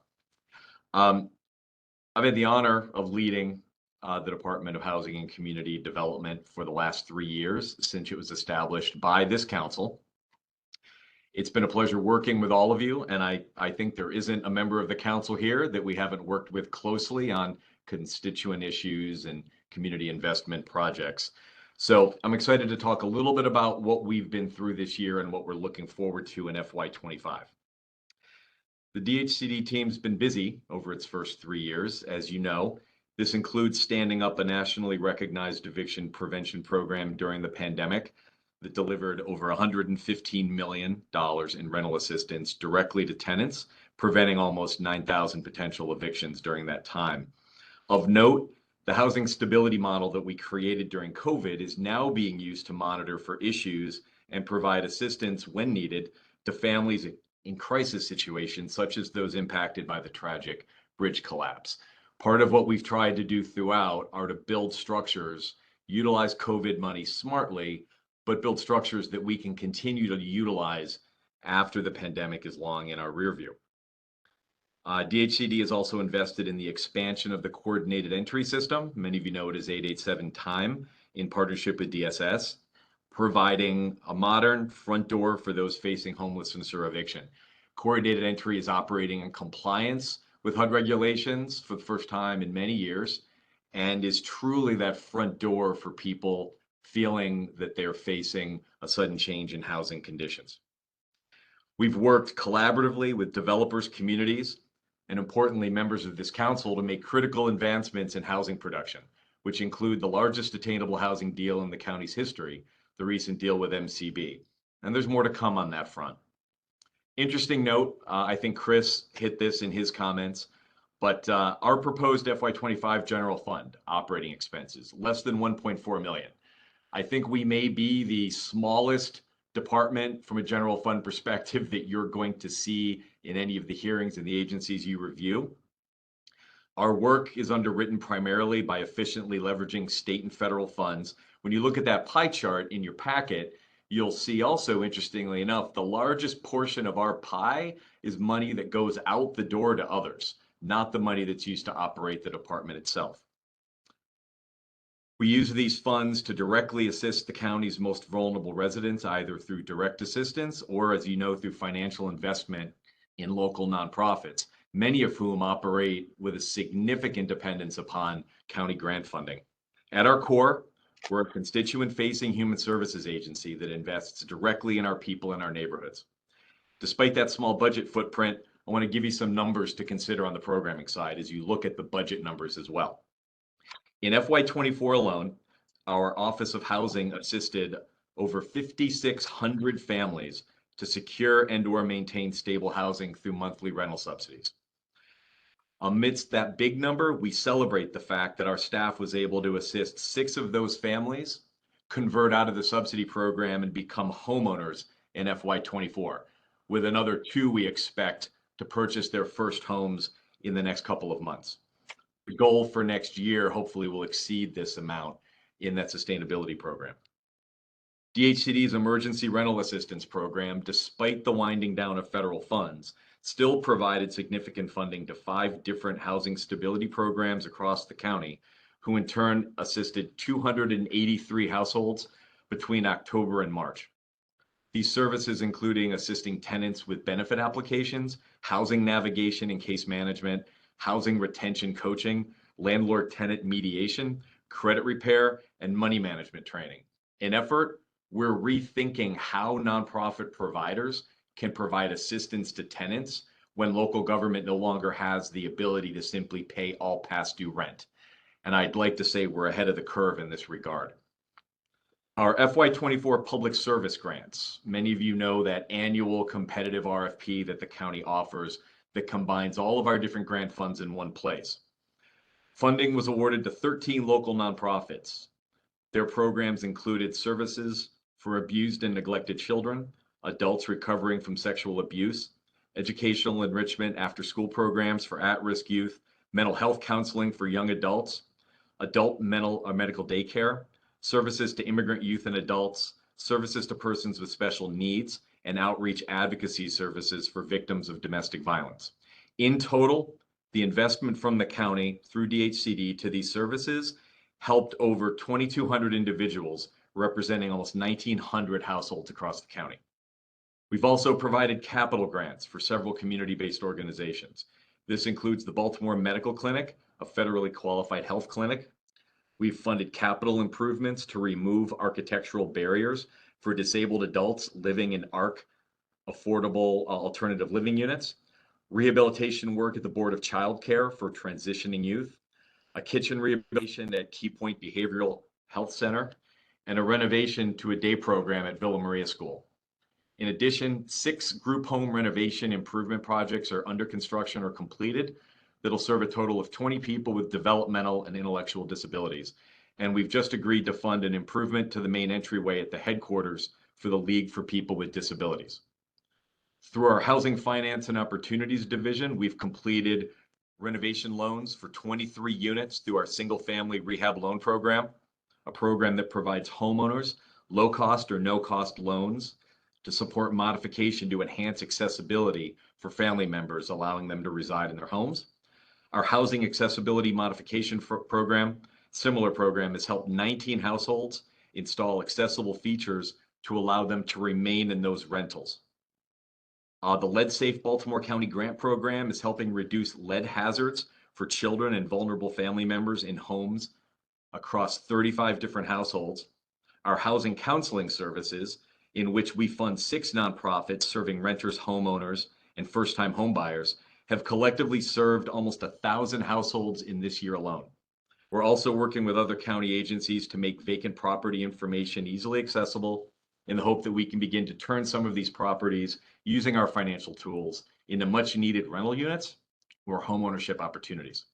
I've had the honor of leading the Department of Housing and Community Development for the last 3 years since it was established by this council. It's been a pleasure working with all of you, and I think there isn't a member of the council here that we haven't worked with closely on constituent issues and community investment projects. So I'm excited to talk a little bit about what we've been through this year and what we're looking forward to in FY25. The DHCD team's been busy over its first 3 years, as you know. This includes standing up a nationally recognized eviction prevention program during the pandemic that delivered over $115 million in rental assistance directly to tenants, preventing almost 9,000 potential evictions during that time. Of note, the housing stability model that we created during COVID is now being used to monitor for issues and provide assistance when needed to families in crisis situations, such as those impacted by the tragic bridge collapse. Part of what we've tried to do throughout are to build structures, utilize COVID money smartly, but build structures that we can continue to utilize after the pandemic is long in our rear view. DHCD has also invested in the expansion of the coordinated entry system. Many of you know it as 887 Time in partnership with DSS, providing a modern front door for those facing homelessness or eviction. Coordinated entry is operating in compliance with HUD regulations for the first time in many years, and is truly that front door for people feeling that they're facing a sudden change in housing conditions. We've worked collaboratively with developers, communities, and importantly, members of this council to make critical advancements in housing production, which include the largest attainable housing deal in the county's history, the recent deal with MCB. And there's more to come on that front. Interesting note, I think Chris hit this in his comments, but our proposed FY25 general fund operating expenses, less than 1.4 million. I think we may be the smallest department from a general fund perspective that you're going to see in any of the hearings and the agencies you review. Our work is underwritten primarily by efficiently leveraging state and federal funds. When you look at that pie chart in your packet, you'll see also, interestingly enough, the largest portion of our pie is money that goes out the door to others, not the money that's used to operate the department itself. We use these funds to directly assist the county's most vulnerable residents, either through direct assistance or, as you know, through financial investment in local nonprofits, many of whom operate with a significant dependence upon county grant funding. At our core, we're a constituent-facing human services agency that invests directly in our people and our neighborhoods. Despite that small budget footprint, I want to give you some numbers to consider on the programming side as you look at the budget numbers as well. In FY24 alone, our Office of Housing assisted over 5,600 families to secure and/or maintain stable housing through monthly rental subsidies. Amidst that big number, we celebrate the fact that our staff was able to assist 6 of those families convert out of the subsidy program and become homeowners in FY24, with another 2 we expect to purchase their first homes in the next couple of months. The goal for next year hopefully will exceed this amount in that sustainability program. DHCD's emergency rental assistance program, despite the winding down of federal funds, still provided significant funding to 5 different housing stability programs across the county, who in turn assisted 283 households between October and March. These services including assisting tenants with benefit applications, housing navigation and case management, housing retention coaching, landlord-tenant mediation, credit repair, and money management training. In effort, we're rethinking how nonprofit providers can provide assistance to tenants when local government no longer has the ability to simply pay all past due rent. And I'd like to say we're ahead of the curve in this regard. Our FY24 public service grants. Many of you know that annual competitive RFP that the county offers that combines all of our different grant funds in one place. Funding was awarded to 13 local nonprofits. Their programs included services for abused and neglected children, adults recovering from sexual abuse, educational enrichment after-school programs for at-risk youth, mental health counseling for young adults, adult mental or medical daycare, services to immigrant youth and adults, services to persons with special needs, and outreach advocacy services for victims of domestic violence. In total, the investment from the county through DHCD to these services helped over 2,200 individuals, representing almost 1,900 households across the county. We've also provided capital grants for several community-based organizations. This includes the Baltimore Medical Clinic, a federally qualified health clinic. We've funded capital improvements to remove architectural barriers for disabled adults living in ARC affordable alternative living units, rehabilitation work at the Board of Child Care for transitioning youth, a kitchen rehabilitation at Key Point Behavioral Health Center, and a renovation to a day program at Villa Maria School. In addition, 6 group home renovation improvement projects are under construction or completed that'll serve a total of 20 people with developmental and intellectual disabilities. And we've just agreed to fund an improvement to the main entryway at the headquarters for the League for People with Disabilities. Through our Housing Finance and Opportunities Division, we've completed renovation loans for 23 units through our Single Family Rehab Loan Program, a program that provides homeowners low-cost or no-cost loans to support modification to enhance accessibility for family members, allowing them to reside in their homes. Our Housing Accessibility Modification Program, similar program, has helped 19 households install accessible features to allow them to remain in those rentals. The Lead Safe Baltimore County Grant Program is helping reduce lead hazards for children and vulnerable family members in homes across 35 different households. Our Housing Counseling Services, in which we fund 6 nonprofits serving renters, homeowners, and first-time homebuyers, have collectively served almost 1,000 households in this year alone. We're also working with other county agencies to make vacant property information easily accessible in the hope that we can begin to turn some of these properties using our financial tools into much needed rental units or homeownership opportunities.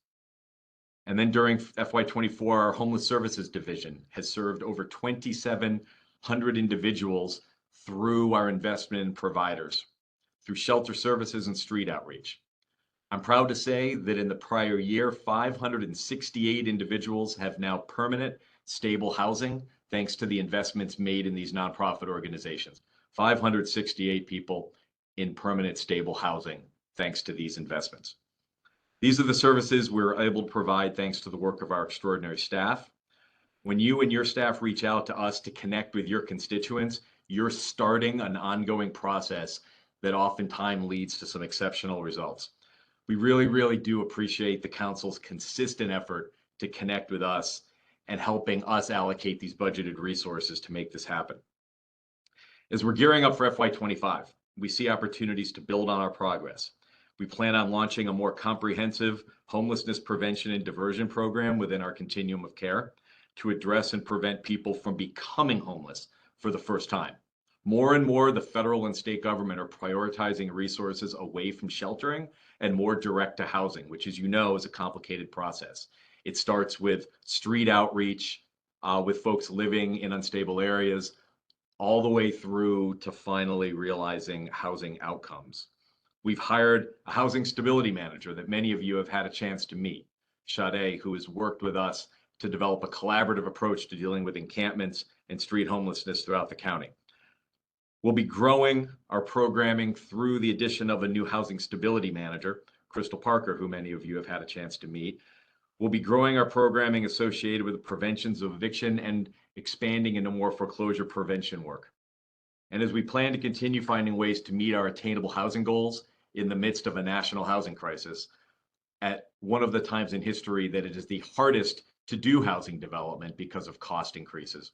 And then during FY24, our Homeless Services Division has served over 2,700 individuals through our investment in providers, through shelter services and street outreach. I'm proud to say that in the prior year, 568 individuals have now permanent, stable housing, thanks to the investments made in these nonprofit organizations. 568 people in permanent, stable housing, thanks to these investments. These are the services we're able to provide thanks to the work of our extraordinary staff. When you and your staff reach out to us to connect with your constituents, you're starting an ongoing process that oftentimes leads to some exceptional results. We really, really do appreciate the council's consistent effort to connect with us and helping us allocate these budgeted resources to make this happen. As we're gearing up for FY25, we see opportunities to build on our progress. We plan on launching a more comprehensive homelessness prevention and diversion program within our continuum of care to address and prevent people from becoming homeless for the first time. More and more, the federal and state government are prioritizing resources away from sheltering and more direct to housing, which, as you know, is a complicated process. It starts with street outreach with folks living in unstable areas, all the way through to finally realizing housing outcomes. We've hired a housing stability manager that many of you have had a chance to meet, Sade, who has worked with us to develop a collaborative approach to dealing with encampments and street homelessness throughout the county. We'll be growing our programming through the addition of a new housing stability manager, Crystal Parker, who many of you have had a chance to meet. We'll be growing our programming associated with the preventions of eviction and expanding into more foreclosure prevention work. And as we plan to continue finding ways to meet our attainable housing goals in the midst of a national housing crisis, at one of the times in history that it is the hardest to do housing development because of cost increases,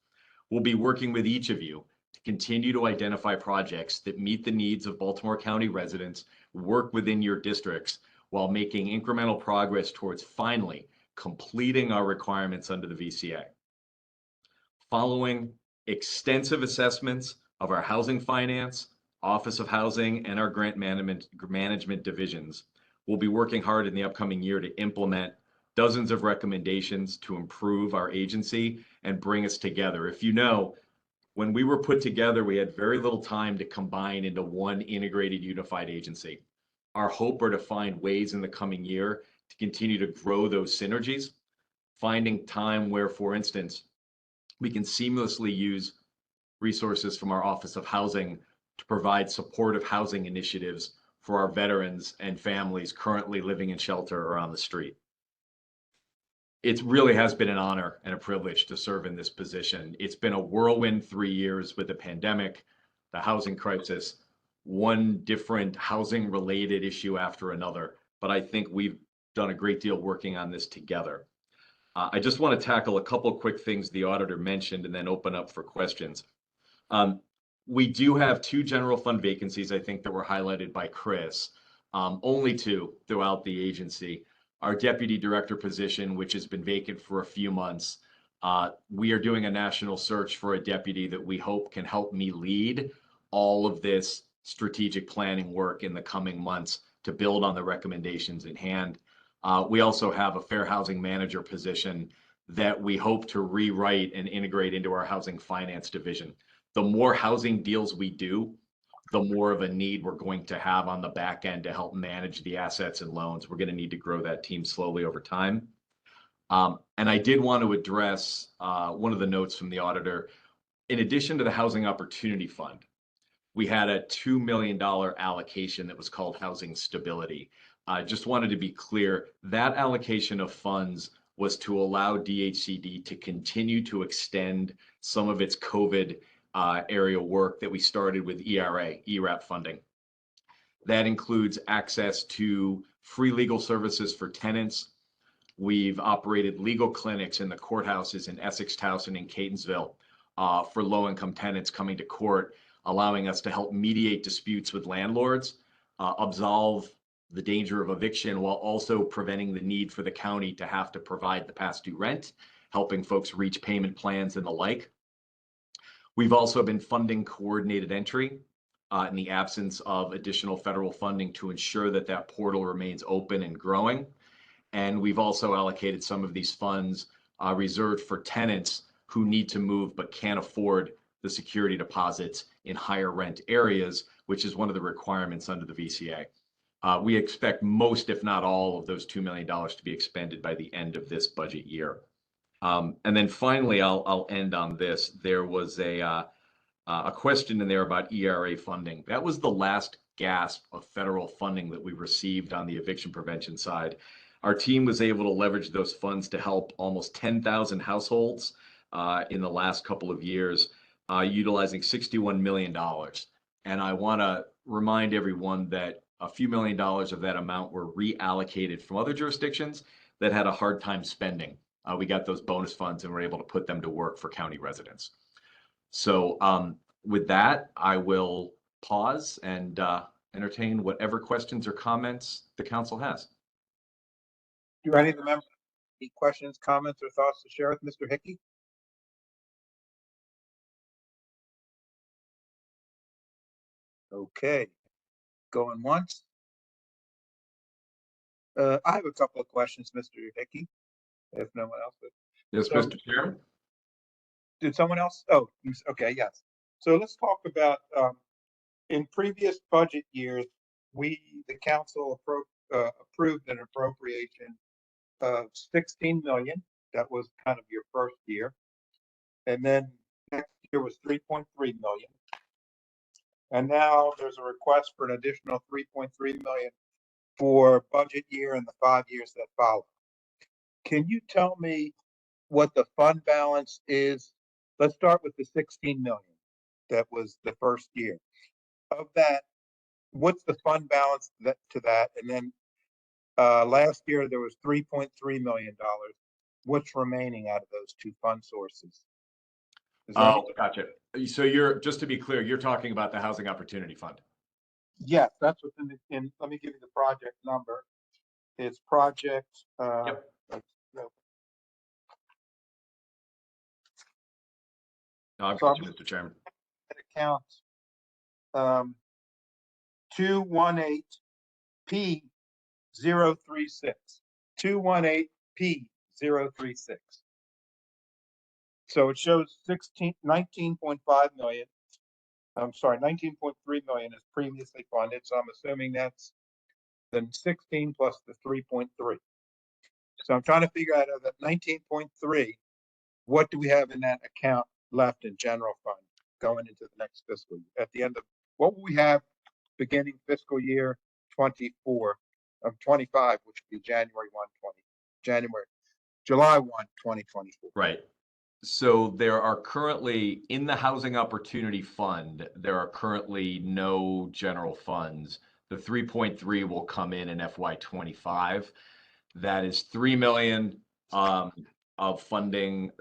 we'll be working with each of you to continue to identify projects that meet the needs of Baltimore County residents, work within your districts, while making incremental progress towards finally completing our requirements under the VCA. Following extensive assessments of our Housing Finance, Office of Housing, and our Grant Management divisions, we'll be working hard in the upcoming year to implement dozens of recommendations to improve our agency and bring us together. If you know, when we were put together, we had very little time to combine into one integrated, unified agency. Our hope are to find ways in the coming year to continue to grow those synergies, finding time where, for instance, we can seamlessly use resources from our Office of Housing to provide supportive housing initiatives for our veterans and families currently living in shelter or on the street. It really has been an honor and a privilege to serve in this position. It's been a whirlwind 3 years with the pandemic, the housing crisis, one different housing related issue after another. But I think we've done a great deal working on this together. I just want to tackle a couple of quick things the auditor mentioned and then open up for questions. We do have 2 general fund vacancies, I think, that were highlighted by Chris, only 2 throughout the agency. Our deputy director position, which has been vacant for a few months. We are doing a national search for a deputy that we hope can help me lead all of this strategic planning work in the coming months to build on the recommendations in hand. We also have a fair housing manager position that we hope to rewrite and integrate into our housing finance division. The more housing deals we do, the more of a need we're going to have on the back end to help manage the assets and loans. We're going to need to grow that team slowly over time. And I did want to address one of the notes from the auditor. In addition to the Housing Opportunity Fund, we had a $2 million allocation that was called Housing Stability. I just wanted to be clear, that allocation of funds was to allow DHCD to continue to extend some of its COVID area work that we started with ERAP funding. That includes access to free legal services for tenants. We've operated legal clinics in the courthouses in Essex, Towson, and Catonsville for low-income tenants coming to court, allowing us to help mediate disputes with landlords, absolve the danger of eviction while also preventing the need for the county to have to provide the past due rent, helping folks reach payment plans and the like. We've also been funding coordinated entry in the absence of additional federal funding to ensure that that portal remains open and growing. And we've also allocated some of these funds reserved for tenants who need to move but can't afford the security deposits in higher rent areas, which is one of the requirements under the VCA. We expect most, if not all, of those $2 million to be expended by the end of this budget year. And then finally, I'll end on this. There was a question in there about ERA funding. That was the last gasp of federal funding that we received on the eviction prevention side. Our team was able to leverage those funds to help almost 10,000 households in the last couple of years, utilizing $61 million. And I want to remind everyone that a few $1 million of that amount were reallocated from other jurisdictions that had a hard time spending. We got those bonus funds and were able to put them to work for county residents. So with that, I will pause and entertain whatever questions or comments the council has. Do any of the members have any questions, comments, or thoughts to share with Mr. Hickey? Okay, going once. I have a couple of questions, Mr. Hickey, if no one else would. Yes, So- Mr. Chairman. Did someone else? Oh, okay, yes. So let's talk about, in previous budget years, the council approved an appropriation of 16 million. That was kind of your first year. And then next year was 3.3 million. And now there's a request for an additional 3.3 million for budget year and the 5 years that follow. Can you tell me what the fund balance is? Let's start with the 16 million. That was the first year. Of that, what's the fund balance to that? And then last year there was $3.3 million. What's remaining out of those 2 fund sources? Oh, gotcha. So you're, just to be clear, you're talking about the Housing Opportunity Fund. Yes, that's what's in, let me give you the project number. It's project, Yep. No, I've got you, Mr. Chairman. account 218P036. 218P036. So it shows 19.5 million. I'm sorry, 19.3 million is previously funded. So I'm assuming that's then 16 plus the 3.3. So I'm trying to figure out of that 19.3, what do we have in that account left in general fund going into the next fiscal year? At the end of, what will we have beginning fiscal year 24 of 25, which would be July 1, 2024. Right. So there are currently, in the Housing Opportunity Fund, there are currently no general funds. The 3.3 will come in FY 25. That is 3 million of funding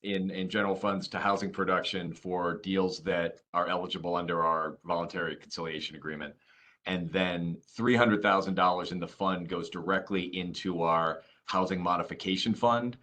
in general funds to housing production for deals that are eligible under our voluntary conciliation agreement. And then $300,000 in the fund goes directly into our housing modification fund,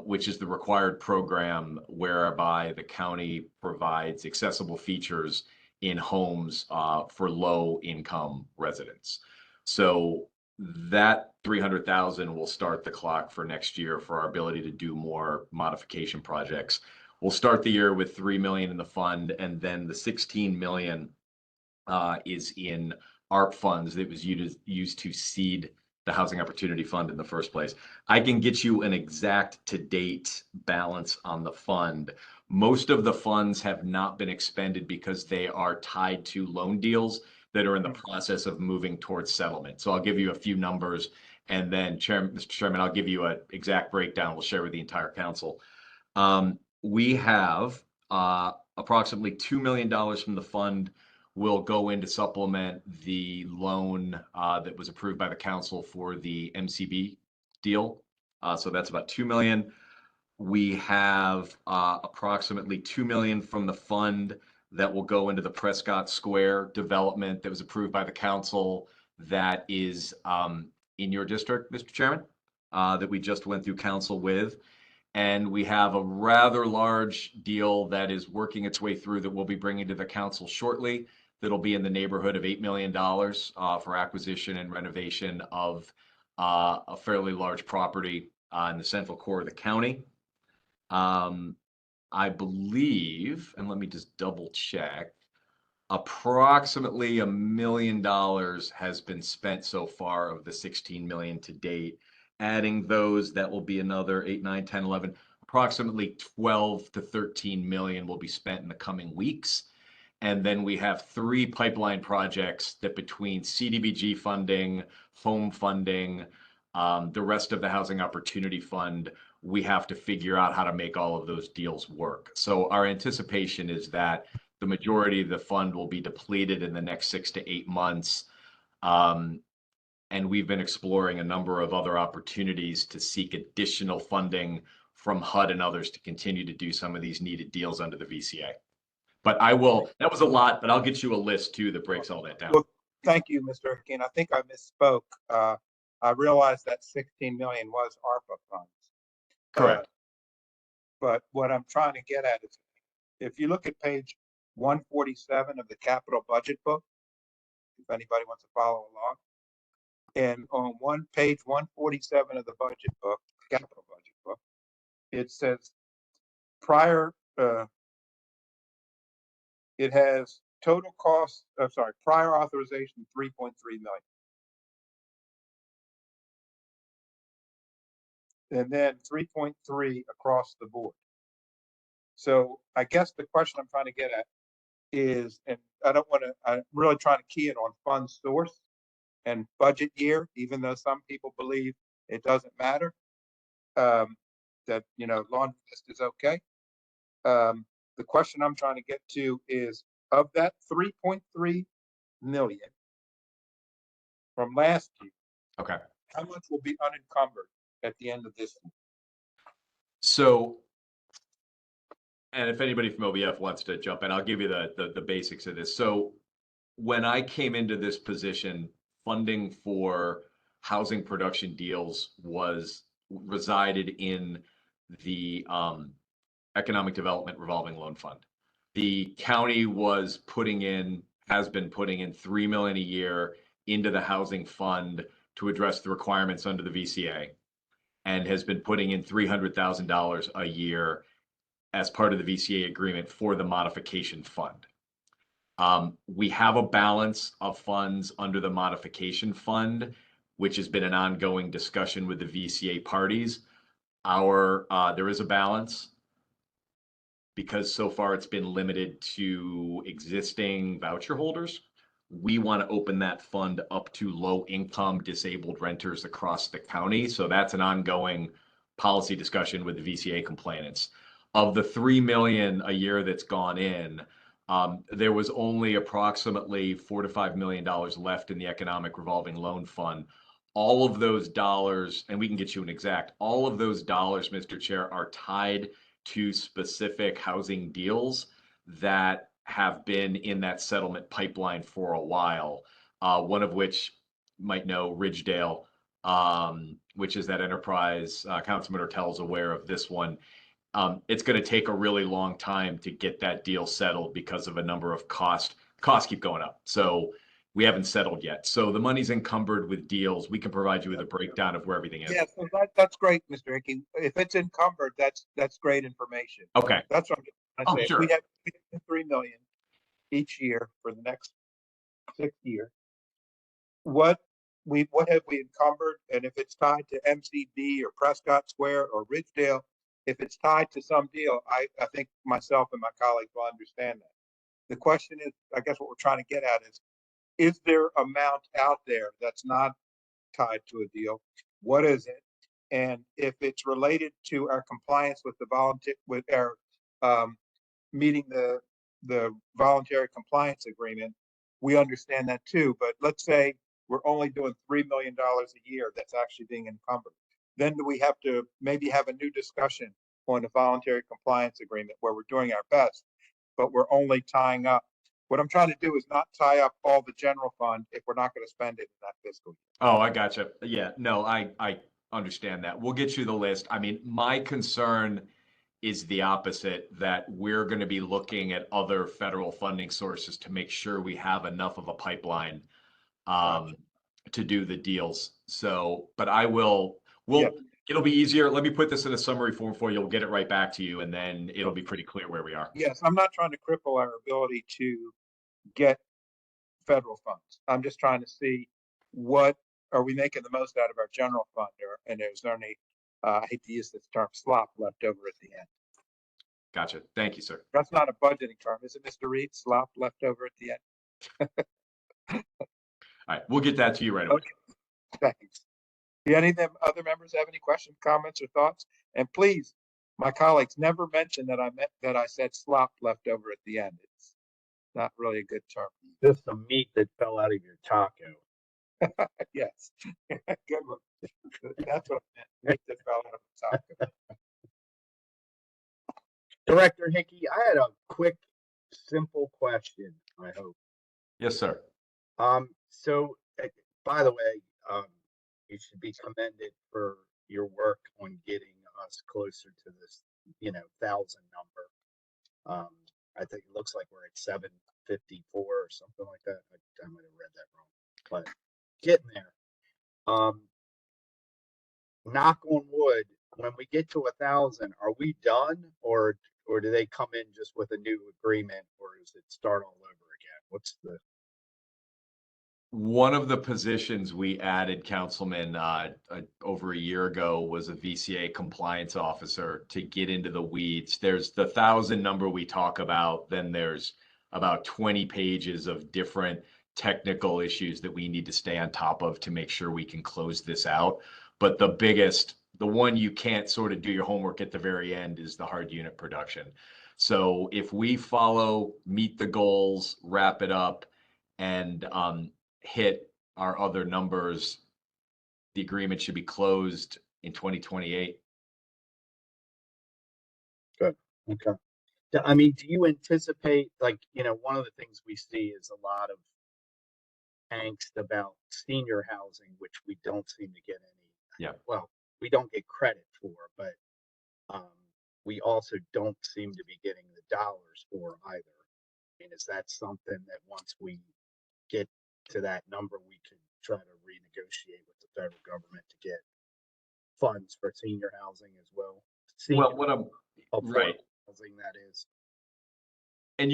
which is the required program whereby the county provides accessible features in homes for low income residents. So that 300,000 will start the clock for next year for our ability to do more modification projects. We'll start the year with 3 million in the fund, and then the 16 million is in ARP funds that was used to seed the Housing Opportunity Fund in the first place. I can get you an exact to-date balance on the fund. Most of the funds have not been expended because they are tied to loan deals that are in the process of moving towards settlement. So I'll give you a few numbers, and then Mr. Chairman, I'll give you an exact breakdown. We'll share with the entire council. We have approximately $2 million from the fund will go in to supplement the loan that was approved by the council for the MCB deal. So that's about 2 million. We have approximately 2 million from the fund that will go into the Prescott Square development that was approved by the council that is in your district, Mr. Chairman, that we just went through council with. And we have a rather large deal that is working its way through that we'll be bringing to the council shortly. That'll be in the neighborhood of $8 million for acquisition and renovation of a fairly large property in the central core of the county. I believe, and let me just double check, approximately $1 million has been spent so far of the 16 million to date. Adding those, that will be another 8, 9, 10, 11, approximately 12 to 13 million will be spent in the coming weeks. And then we have 3 pipeline projects that between CDBG funding, home funding, the rest of the Housing Opportunity Fund, we have to figure out how to make all of those deals work. So our anticipation is that the majority of the fund will be depleted in the next 6 to 8 months. And we've been exploring a number of other opportunities to seek additional funding from HUD and others to continue to do some of these needed deals under the VCA. But that was a lot, but I'll get you a list too that breaks all that down. Well, thank you, Mr. Hakeen. I think I misspoke. I realized that 16 million was ARPA funds. Correct. But what I'm trying to get at is, if you look at page 147 of the capital budget book, if anybody wants to follow along, and on page 147 of the budget book, capital budget book, it says it has total cost, prior authorization 3.3 million. And then 3.3 across the board. So I guess the question I'm trying to get at is, and I'm really trying to key it on fund source and budget year, even though some people believe it doesn't matter, that, lawn list is okay. The question I'm trying to get to is, of that 3.3 million from last year, Okay. how much will be unencumbered at the end of this year? So, and if anybody from OBF wants to jump in, I'll give you the basics of this. So when I came into this position, funding for housing production deals resided in the Economic Development Revolving Loan Fund. The county has been putting in 3 million a year into the housing fund to address the requirements under the VCA, and has been putting in $300,000 a year as part of the VCA agreement for the modification fund. We have a balance of funds under the modification fund, which has been an ongoing discussion with the VCA parties. There is a balance because so far it's been limited to existing voucher holders. We want to open that fund up to low-income disabled renters across the county. So that's an ongoing policy discussion with the VCA complainants. Of the 3 million a year that's gone in, there was only approximately $4 to $5 million left in the economic revolving loan fund. All of those dollars, and we can get you an exact, all of those dollars, Mr. Chair, are tied to specific housing deals that have been in that settlement pipeline for a while. One of which you might know, Ridgedale, which is that enterprise. Councilman Ortell is aware of this one. It's going to take a really long time to get that deal settled because of a number of costs keep going up. So we haven't settled yet. So the money's encumbered with deals. We can provide you with a breakdown of where everything is. Yeah, so that's great, Mr. Hickey. If it's encumbered, that's great information. Okay. That's what I'm trying to say. Sure. We have 3 million each year for the next 6 years. What have we encumbered? And if it's tied to MCD or Prescott Square or Ridgedale, if it's tied to some deal, I think myself and my colleagues will understand that. The question is, I guess what we're trying to get at is there amount out there that's not tied to a deal? What is it? And if it's related to our compliance with our meeting the voluntary compliance agreement, we understand that too. But let's say we're only doing $3 million a year that's actually being encumbered. Then we have to maybe have a new discussion on a voluntary compliance agreement where we're doing our best, but we're only tying up. What I'm trying to do is not tie up all the general fund if we're not going to spend it in that fiscal year. Oh, I gotcha. Yeah, no, I understand that. We'll get you the list. I mean, my concern is the opposite, that we're going to be looking at other federal funding sources to make sure we have enough of a pipeline to do the deals. So, but it'll be easier. Let me put this in a summary form for you. We'll get it right back to you, and then it'll be pretty clear where we are. Yes, I'm not trying to cripple our ability to get federal funds. I'm just trying to see what are we making the most out of our general fund, and there's only, I hate to use this term, slop left over at the end. Gotcha. Thank you, sir. That's not a budgeting term, is it, Mr. Reed? Slop left over at the end? All right, we'll get that to you right away. Okay, thanks. Do any of them other members have any questions, comments, or thoughts? And please, my colleagues, never mention that I said slop left over at the end. It's not really a good term. Just some meat that fell out of your taco. Yes, good one. That's what I meant. Meat that fell out of the taco. Director Hickey, I had a quick, simple question, I hope. Yes, sir. So, by the way, you should be commended for your work on getting us closer to this, 1,000 number. I think it looks like we're at 754 or something like that. I might have read that wrong, but getting there. Knock on wood, when we get to 1,000, are we done, or do they come in just with a new agreement, or does it start all over again? What's the One of the positions we added, Councilman, over a year ago was a VCA compliance officer to get into the weeds. There's the 1,000 number we talk about, then there's about 20 pages of different technical issues that we need to stay on top of to make sure we can close this out. But the one you can't sort of do your homework at the very end is the hard unit production. So if we meet the goals, wrap it up, and hit our other numbers, the agreement should be closed in 2028. Good. Okay. I mean, do you anticipate, one of the things we see is a lot of angst about senior housing, which we don't seem to get any. Yeah. Well, we don't get credit for, but we also don't seem to be getting the dollars for either. I mean, is that something that once we get to that number, we can try to renegotiate with the federal government to get funds for senior housing as well? Well, what I'm right. Housing, that is. And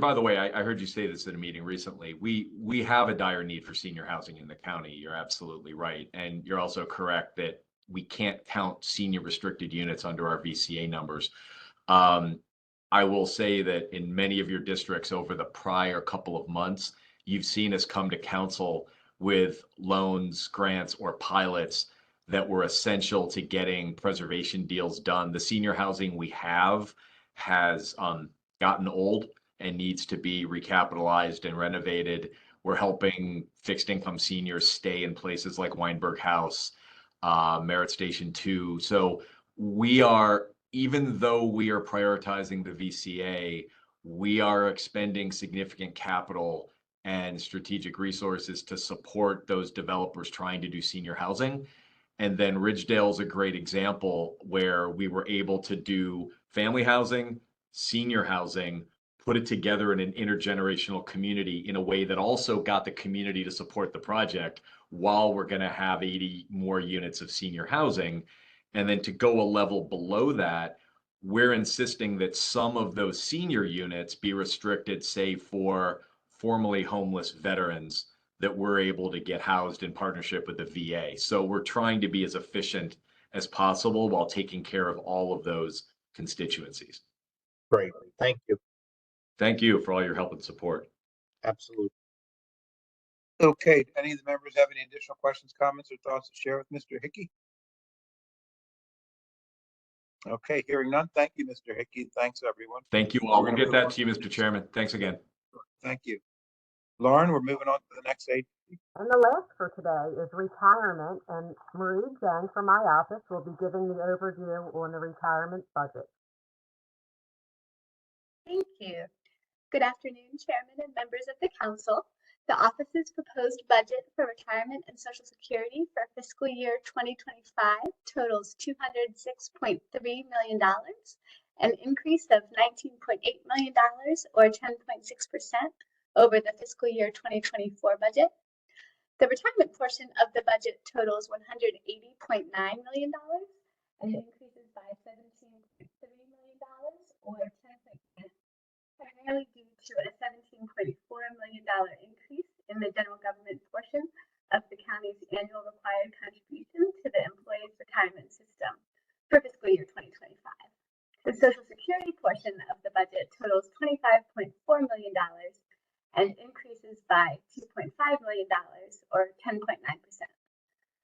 by the way, I heard you say this at a meeting recently. We have a dire need for senior housing in the county. You're absolutely right. And you're also correct that we can't count senior restricted units under our VCA numbers. I will say that in many of your districts over the prior couple of months, you've seen us come to council with loans, grants, or pilots that were essential to getting preservation deals done. The senior housing we have has gotten old and needs to be recapitalized and renovated. We're helping fixed income seniors stay in places like Weinberg House, Merit Station 2. So we are, even though we are prioritizing the VCA, we are expending significant capital and strategic resources to support those developers trying to do senior housing. And then Ridgedale is a great example where we were able to do family housing, senior housing, put it together in an intergenerational community in a way that also got the community to support the project while we're going to have 80 more units of senior housing. And then to go a level below that, we're insisting that some of those senior units be restricted, say, for formerly homeless veterans that we're able to get housed in partnership with the VA. So we're trying to be as efficient as possible while taking care of all of those constituencies. Great. Thank you. Thank you for all your help and support. Absolutely. Okay, do any of the members have any additional questions, comments, or thoughts to share with Mr. Hickey? Okay, hearing none. Thank you, Mr. Hickey. Thanks, everyone. Thank you all. We're We'll gonna get move that on to you, Mr. Chairman. Thanks again. Thank you. Lauren, we're moving on to the next agency. And the last for today is retirement, and Marie Jang from my office will be giving the overview on the retirement budget. Thank you. Good afternoon, Chairman and members of the Council. The office's proposed budget for retirement and Social Security for fiscal year 2025 totals $206.3 million, an increase of $19.8 million or 10.6% over the fiscal year 2024 budget. The retirement portion of the budget totals $180.9 million and increases by $17.3 million or 10%, primarily due to a $17.4 million increase in the general government portion of the county's annual required contribution to the employees' retirement system for fiscal year 2025. The Social Security portion of the budget totals $25.4 million and increases by $2.5 million or 10.9%.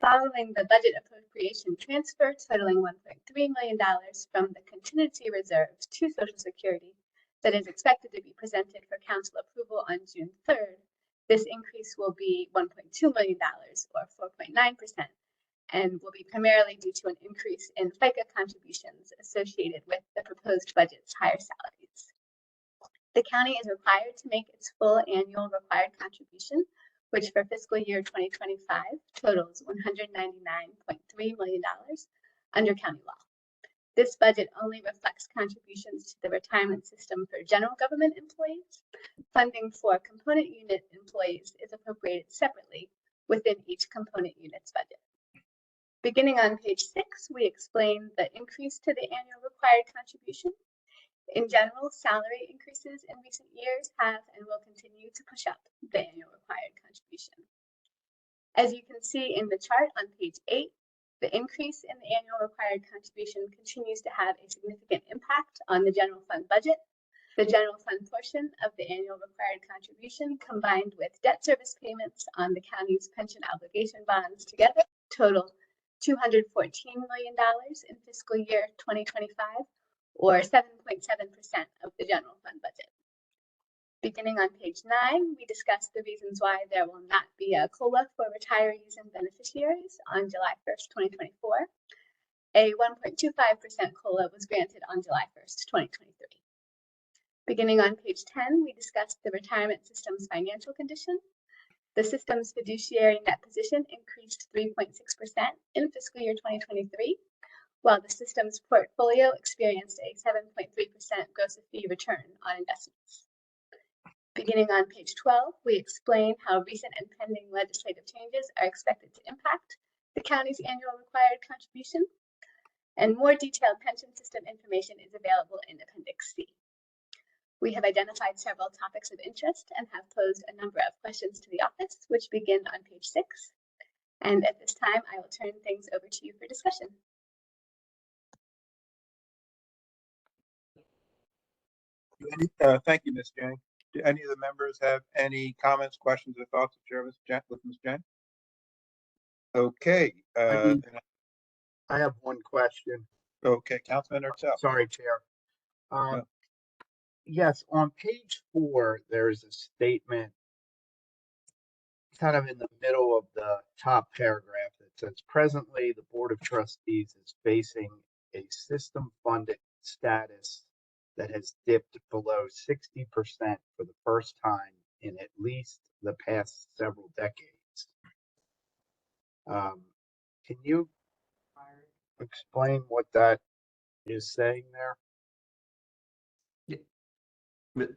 Following the budget appropriation transfer totaling $1.3 million from the contingency reserves to Social Security that is expected to be presented for council approval on June 3rd, this increase will be $1.2 million or 4.9% and will be primarily due to an increase in FICA contributions associated with the proposed budget's higher salaries. The county is required to make its full annual required contribution, which for fiscal year 2025 totals $199.3 million under county law. This budget only reflects contributions to the retirement system for general government employees. Funding for component unit employees is appropriated separately within each component unit's budget. Beginning on page 6, we explain the increase to the annual required contribution. In general, salary increases in recent years have and will continue to push up the annual required contribution. As you can see in the chart on page 8, the increase in the annual required contribution continues to have a significant impact on the general fund budget. The general fund portion of the annual required contribution, combined with debt service payments on the county's pension obligation bonds together, total $214 million in fiscal year 2025, or 7.7% of the general fund budget. Beginning on page 9, we discuss the reasons why there will not be a COLA for retirees and beneficiaries on July 1st, 2024. A 1.25% COLA was granted on July 1st, 2023. Beginning on page 10, we discuss the retirement system's financial condition. The system's fiduciary net position increased 3.6% in fiscal year 2023, while the system's portfolio experienced a 7.3% gross of fee return on investments. Beginning on page 12, we explain how recent and pending legislative changes are expected to impact the county's annual required contribution, and more detailed pension system information is available in Appendix C. We have identified several topics of interest and have posed a number of questions to the office, which begin on page 6. And at this time, I will turn things over to you for discussion. Thank you, Ms. Jang. Do any of the members have any comments, questions, or thoughts to share with Ms. Jang? Okay. I have one question. Okay, Councilman Hurtel. Sorry, Chair. Yes, on page 4, there's a statement kind of in the middle of the top paragraph that says, presently, the Board of Trustees is facing a system-funded status that has dipped below 60% for the first time in at least the past several decades. Can you explain what that is saying there?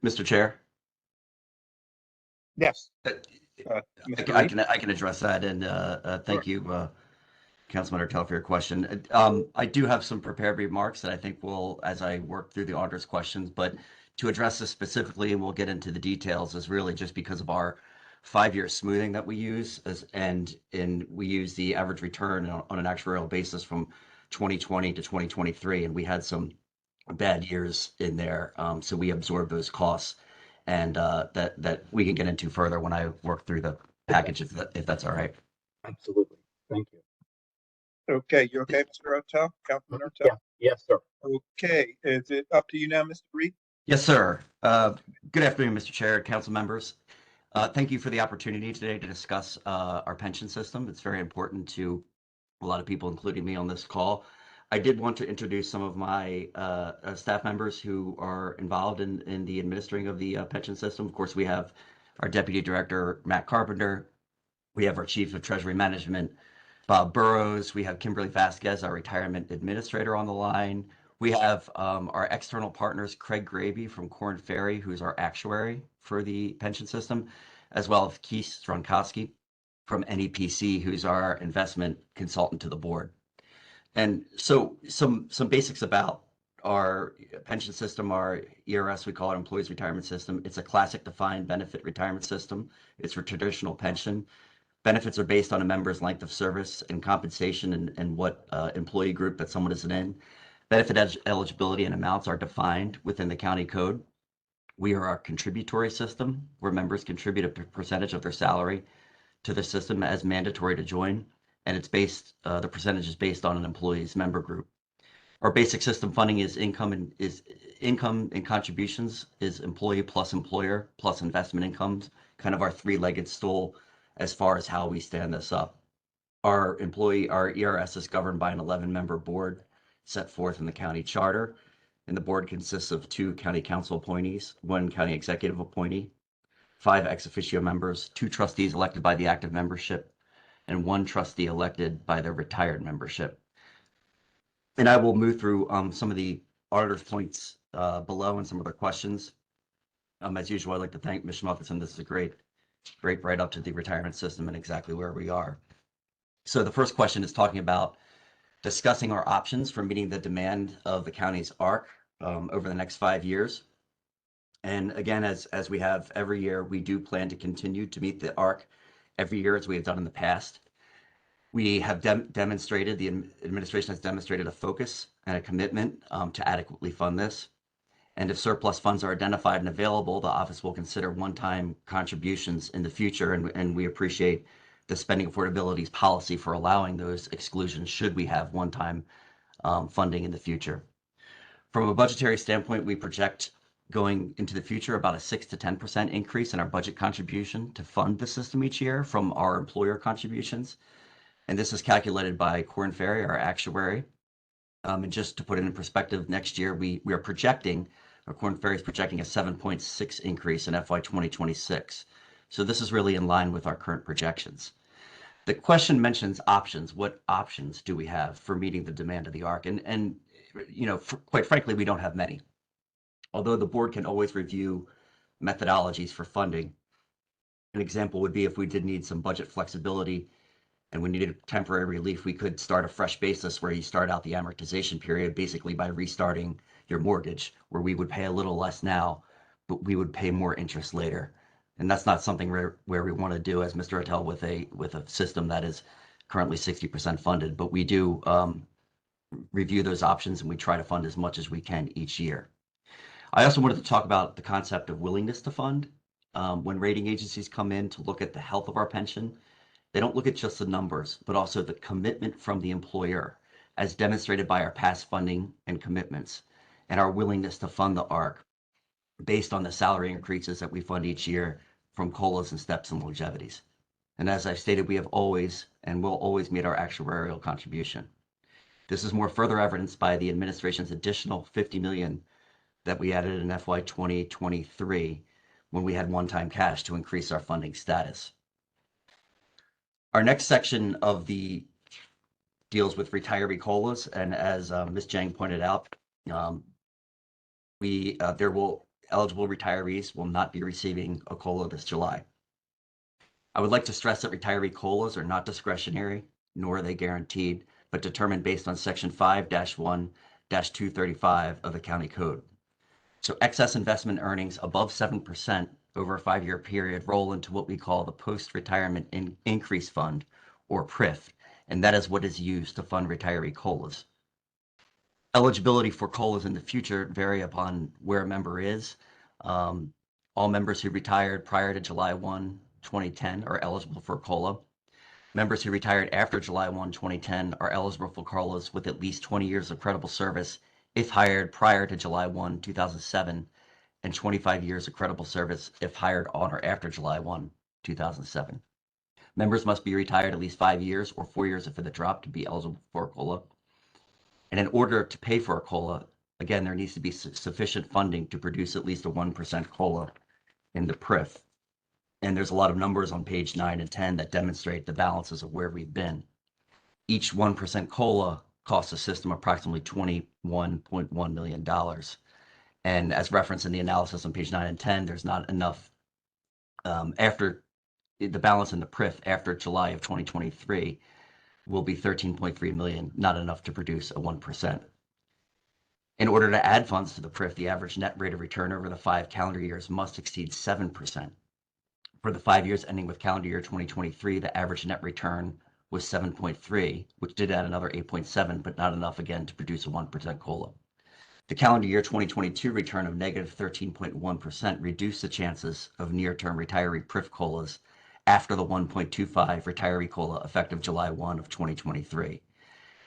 Mr. Chair? Yes. I can address that, and thank you, Councilman Hurtel, for your question. I do have some prepared remarks that I think will, as I work through the auditor's questions, but to address this specifically, and we'll get into the details, is really just because of our 5-year smoothing that we use, and we use the average return on an actuarial basis from 2020 to 2023, and we had some bad years in there, so we absorbed those costs, and that we can get into further when I work through the package, if that's all right. Absolutely. Thank you. Okay, you okay, Mr. Hurtel? Councilman Hurtel? Yeah. Yes, sir. Okay, is it up to you now, Mr. Reed? Yes, sir. Good afternoon, Mr. Chair, council members. Thank you for the opportunity today to discuss our pension system. It's very important to a lot of people, including me on this call. I did want to introduce some of my staff members who are involved in the administering of the pension system. Of course, we have our Deputy Director, Matt Carpenter. We have our Chief of Treasury Management, Bob Burrows. We have Kimberly Vasquez, our Retirement Administrator, on the line. We have our external partners, Craig Graby from Korn Ferry, who's our actuary for the pension system, as well as Keith Stronkowski from NEPC, who's our investment consultant to the board. And so some basics about our pension system, our ERS, we call it Employees Retirement System. It's a classic defined benefit retirement system. It's for traditional pension. Benefits are based on a member's length of service and compensation and what employee group that someone is in. Benefit eligibility and amounts are defined within the county code. We are our contributory system, where members contribute a percentage of their salary to the system as mandatory to join. And it's based, the percentage is based on an employee's member group. Our basic system funding is income and contributions is employee plus employer plus investment incomes, kind of our 3-legged stool as far as how we stand this up. Our ERS is governed by an 11-member board set forth in the county charter, and the board consists of 2 county council appointees, 1 county executive appointee, 5 ex officio members, 2 trustees elected by the active membership, and 1 trustee elected by the retired membership. And I will move through some of the auditor's points below and some of their questions. As usual, I'd like to thank Ms. Schmuckelson. This is a great write-up to the retirement system and exactly where we are. So the first question is talking about discussing our options for meeting the demand of the county's ARC over the next 5 years. And again, as we have every year, we do plan to continue to meet the ARC every year as we have done in the past. We have demonstrated, the administration has demonstrated a focus and a commitment to adequately fund this. And if surplus funds are identified and available, the office will consider one-time contributions in the future. And we appreciate the spending affordability's policy for allowing those exclusions should we have one-time funding in the future. From a budgetary standpoint, we project going into the future about a 6 to 10% increase in our budget contribution to fund the system each year from our employer contributions. And this is calculated by Korn Ferry, our actuary. And just to put it in perspective, next year we are projecting, or Korn Ferry is projecting a 7.6 increase in FY 2026. So this is really in line with our current projections. The question mentions options. What options do we have for meeting the demand of the ARC? And you know, quite frankly, we don't have many. Although the board can always review methodologies for funding. An example would be if we did need some budget flexibility and we needed temporary relief, we could start a fresh basis where you start out the amortization period basically by restarting your mortgage, where we would pay a little less now, but we would pay more interest later. And that's not something where we want to do as Mr. Attell with a system that is currently 60% funded, but we do review those options and we try to fund as much as we can each year. I also wanted to talk about the concept of willingness to fund. When rating agencies come in to look at the health of our pension, they don't look at just the numbers, but also the commitment from the employer, as demonstrated by our past funding and commitments, and our willingness to fund the ARC based on the salary increases that we fund each year from COLAs and steps and longevities. And as I've stated, we have always and will always meet our actuarial contribution. This is more further evidenced by the administration's additional $50 million that we added in FY 2023 when we had one-time cash to increase our funding status. Our next section of the deals with retiree COLAs, and as Ms. Jang pointed out, eligible retirees will not be receiving a COLA this July. I would like to stress that retiree COLAs are not discretionary, nor are they guaranteed, but determined based on Section 5-1-235 of the County Code. So excess investment earnings above 7% over a 5-year period roll into what we call the Post-Retirement Increase Fund, or PRIF, and that is what is used to fund retiree COLAs. Eligibility for COLAs in the future vary upon where a member is. All members who retired prior to July 1, 2010 are eligible for a COLA. Members who retired after July 1, 2010 are eligible for COLAs with at least 20 years of credible service if hired prior to July 1, 2007, and 25 years of credible service if hired on or after July 1, 2007. Members must be retired at least 5 years or 4 years after the drop to be eligible for a COLA. And in order to pay for a COLA, again, there needs to be sufficient funding to produce at least a 1% COLA in the PRIF. And there's a lot of numbers on page 9 and 10 that demonstrate the balances of where we've been. Each 1% COLA costs the system approximately $21.1 million. And as referenced in the analysis on page 9 and 10, there's not enough after the balance in the PRIF after July of 2023 will be 13.3 million, not enough to produce a 1%. In order to add funds to the PRIF, the average net rate of return over the 5 calendar years must exceed 7%. For the 5 years ending with calendar year 2023, the average net return was 7.3, which did add another 8.7, but not enough again to produce a 1% COLA. The calendar year 2022 return of negative 13.1% reduced the chances of near-term retiree PRIF COLAs after the 1.25 retiree COLA effective July 1 of 2023.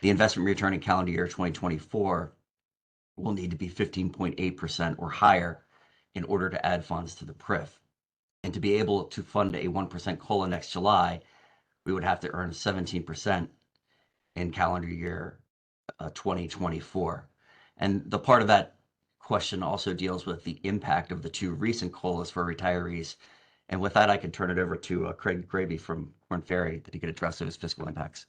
The investment return in calendar year 2024 will need to be 15.8% or higher in order to add funds to the PRIF. And to be able to fund a 1% COLA next July, we would have to earn 17% in calendar year 2024. And the part of that question also deals with the impact of the 2 recent COLAs for retirees. And with that, I can turn it over to Craig Gravy from Korn Ferry that he could address those fiscal impacts.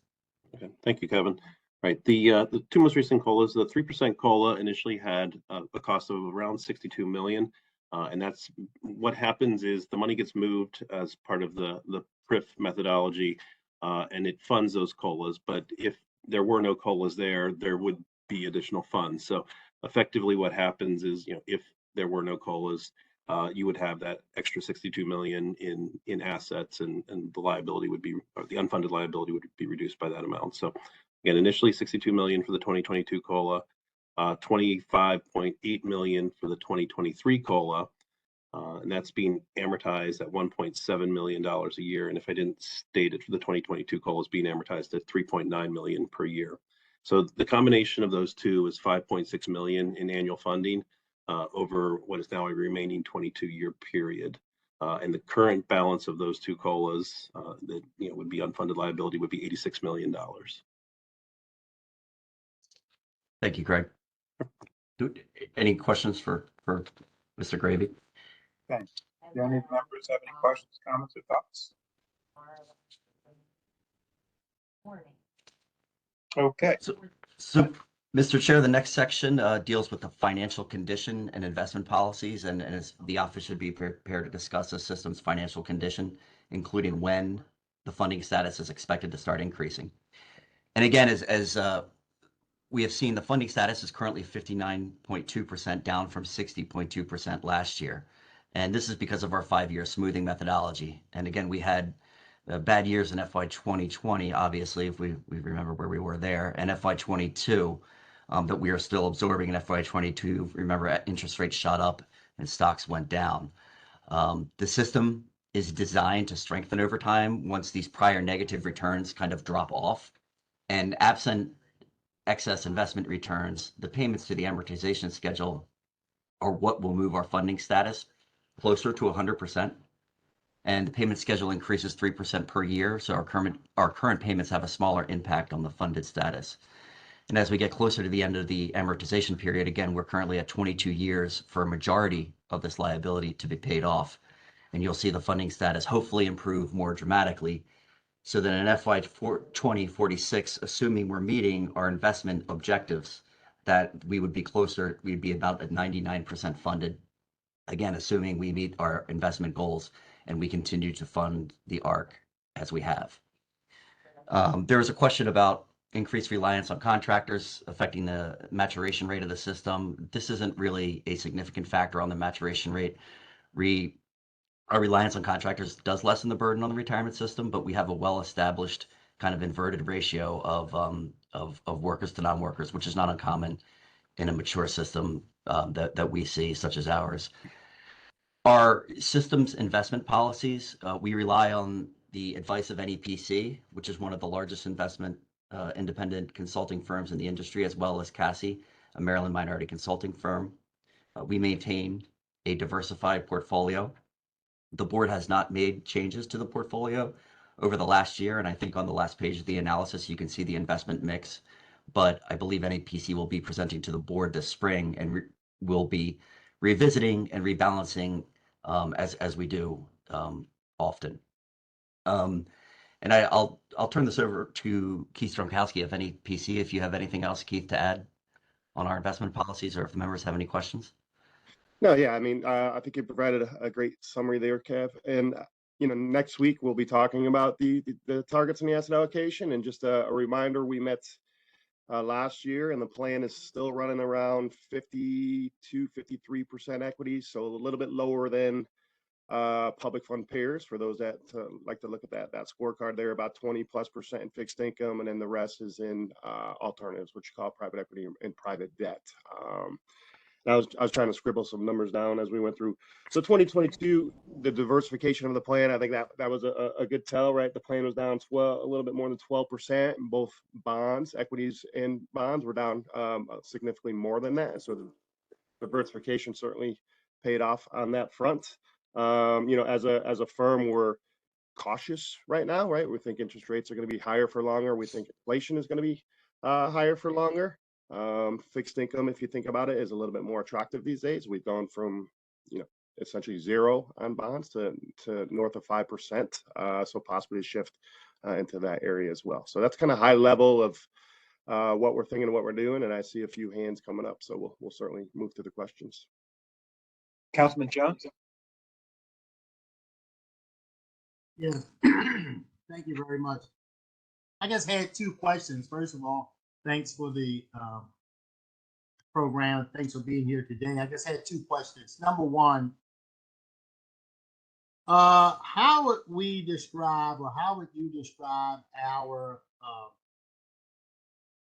Okay, thank you, Kevin. Right, the 2 most recent COLAs, the 3% COLA initially had a cost of around $62 million. And that's what happens is the money gets moved as part of the PRIF methodology, and it funds those COLAs. But if there were no COLAs there would be additional funds. So effectively what happens is, if there were no COLAs, you would have that extra $62 million in assets, and the liability would be, or the unfunded liability would be reduced by that amount. So again, initially $62 million for the 2022 COLA, $25.8 million for the 2023 COLA, and that's being amortized at $1.7 million a year. And if I didn't state it, for the 2022 COLA is being amortized at $3.9 million per year. So the combination of those two is $5.6 million in annual funding over what is now a remaining 22-year period. And the current balance of those 2 COLAs that would be unfunded liability would be $86 million. Thank you, Craig. Any questions for Mr. Gravy? Thanks. Do any of the members have any questions, comments, or thoughts? Okay. So, Mr. Chair, the next section deals with the financial condition and investment policies, and the office should be prepared to discuss the system's financial condition, including when the funding status is expected to start increasing. And again, as we have seen, the funding status is currently 59.2%, down from 60.2% last year. And this is because of our 5-year smoothing methodology. And again, we had bad years in FY 2020, obviously, if we remember where we were there, and FY 22 that we are still absorbing in FY 22. Remember, interest rates shot up and stocks went down. The system is designed to strengthen over time once these prior negative returns kind of drop off. And absent excess investment returns, the payments to the amortization schedule are what will move our funding status closer to 100%. And the payment schedule increases 3% per year, so our current payments have a smaller impact on the funded status. And as we get closer to the end of the amortization period, again, we're currently at 22 years for a majority of this liability to be paid off. And you'll see the funding status hopefully improve more dramatically, so that in FY 2046, assuming we're meeting our investment objectives, that we would be closer, we'd be about at 99% funded. Again, assuming we meet our investment goals and we continue to fund the ARC as we have. There was a question about increased reliance on contractors affecting the maturation rate of the system. This isn't really a significant factor on the maturation rate. Our reliance on contractors does lessen the burden on the retirement system, but we have a well-established kind of inverted ratio of workers to non-workers, which is not uncommon in a mature system that we see, such as ours. Our systems investment policies, we rely on the advice of NEPC, which is one of the largest investment independent consulting firms in the industry, as well as CASI, a Maryland minority consulting firm. We maintain a diversified portfolio. The board has not made changes to the portfolio over the last year, and I think on the last page of the analysis, you can see the investment mix. But I believe NEPC will be presenting to the board this spring, and will be revisiting and rebalancing as we do often. And I'll turn this over to Keith Stromkowski of NEPC if you have anything else, Keith, to add on our investment policies, or if the members have any questions. No, yeah, I mean, I think you provided a great summary there, Kev. And next week we'll be talking about the targets and the asset allocation. And just a reminder, we met last year, and the plan is still running around 52-53% equity, so a little bit lower than public fund peers. For those that like to look at that scorecard there, about 20+% in fixed income, and then the rest is in alternatives, which you call private equity and private debt. I was trying to scribble some numbers down as we went through. So 2022, the diversification of the plan, I think that was a good tell, right? The plan was down a little bit more than 12%, and both bonds, equities and bonds were down significantly more than that. So the diversification certainly paid off on that front. As a firm, we're cautious right now, right? We think interest rates are going to be higher for longer. We think inflation is going to be higher for longer. Fixed income, if you think about it, is a little bit more attractive these days. We've gone from, essentially 0 on bonds to north of 5%. So possibly a shift into that area as well. So that's kind of high level of what we're thinking and what we're doing. And I see a few hands coming up, so we'll certainly move to the questions. Councilman Jones? Yes, thank you very much. I just had 2 questions. First of all, thanks for the program. Thanks for being here today. I just had 2 questions. Number one, how would we describe, or how would you describe our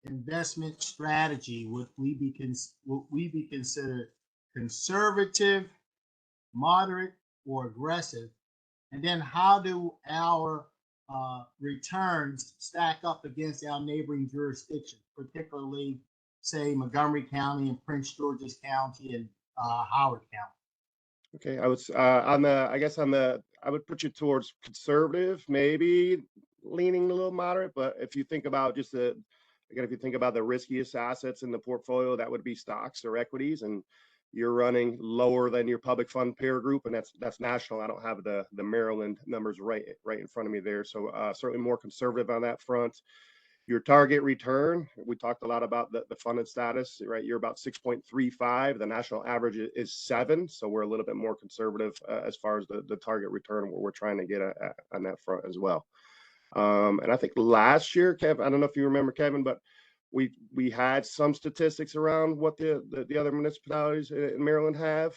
investment strategy? Would we be considered conservative, moderate, or aggressive? And then how do our returns stack up against our neighboring jurisdictions, particularly, say, Montgomery County and Prince George's County and Howard County? Okay, I would put you towards conservative, maybe leaning a little moderate. But if you think about if you think about the riskiest assets in the portfolio, that would be stocks or equities, and you're running lower than your public fund peer group, and that's national. I don't have the Maryland numbers right in front of me there. So certainly more conservative on that front. Your target return, we talked a lot about the funded status, right? You're about 6.35. The national average is 7. So we're a little bit more conservative as far as the target return we're trying to get on that front as well. And I think last year, Kev, I don't know if you remember, Kevin, but we had some statistics around what the other municipalities in Maryland have.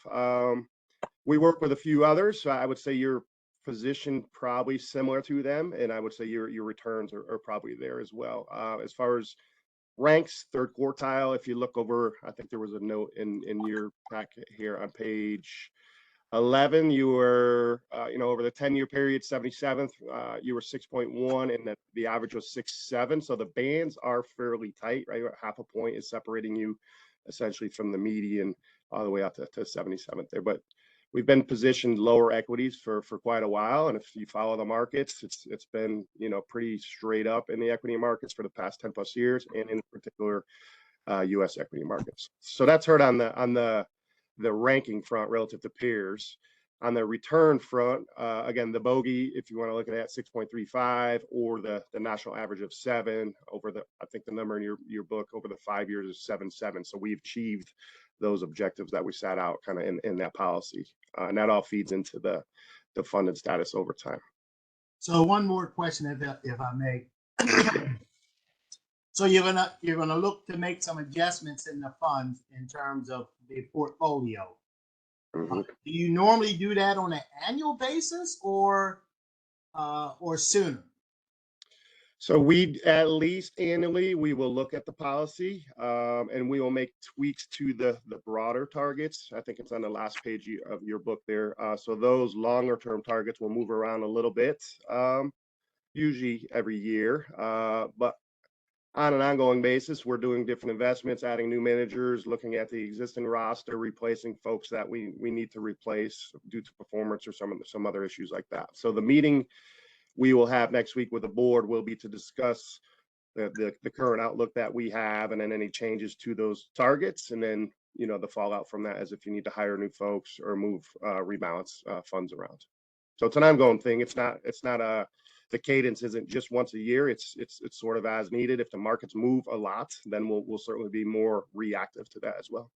We work with a few others, so I would say your position probably similar to them, and I would say your returns are probably there as well. As far as ranks, third quartile, if you look over, I think there was a note in your packet here on page 11, you were, over the 10-year period, 77th, you were 6.1, and the average was 6.7. So the bands are fairly tight, right? Half a point is separating you essentially from the median all the way up to 77th there. But we've been positioned lower equities for quite a while. And if you follow the markets, it's been, pretty straight up in the equity markets for the past 10 plus years, and in particular, US equity markets. So that's hurt on the ranking front relative to peers. On the return front, again, the bogey, if you want to look at that, 6.35, or the national average of 7 over I think the number in your book over the 5 years is 7.7. So we've achieved those objectives that we set out kind of in that policy. And that all feeds into the funded status over time. So one more question, if I may. So you're gonna look to make some adjustments in the funds in terms of the portfolio. Mm-hmm. Do you normally do that on an annual basis or sooner? So we, at least annually, we will look at the policy, and we will make tweaks to the broader targets. I think it's on the last page of your book there. So those longer term targets will move around a little bit, usually every year, but on an ongoing basis, we're doing different investments, adding new managers, looking at the existing roster, replacing folks that we need to replace due to performance or some other issues like that. So the meeting we will have next week with the board will be to discuss the current outlook that we have, and then any changes to those targets, and then the fallout from that, as if you need to hire new folks or move rebalance funds around. So it's an ongoing thing. It's not the cadence isn't just once a year. It's sort of as needed. If the markets move a lot, then we'll certainly be more reactive to that as well.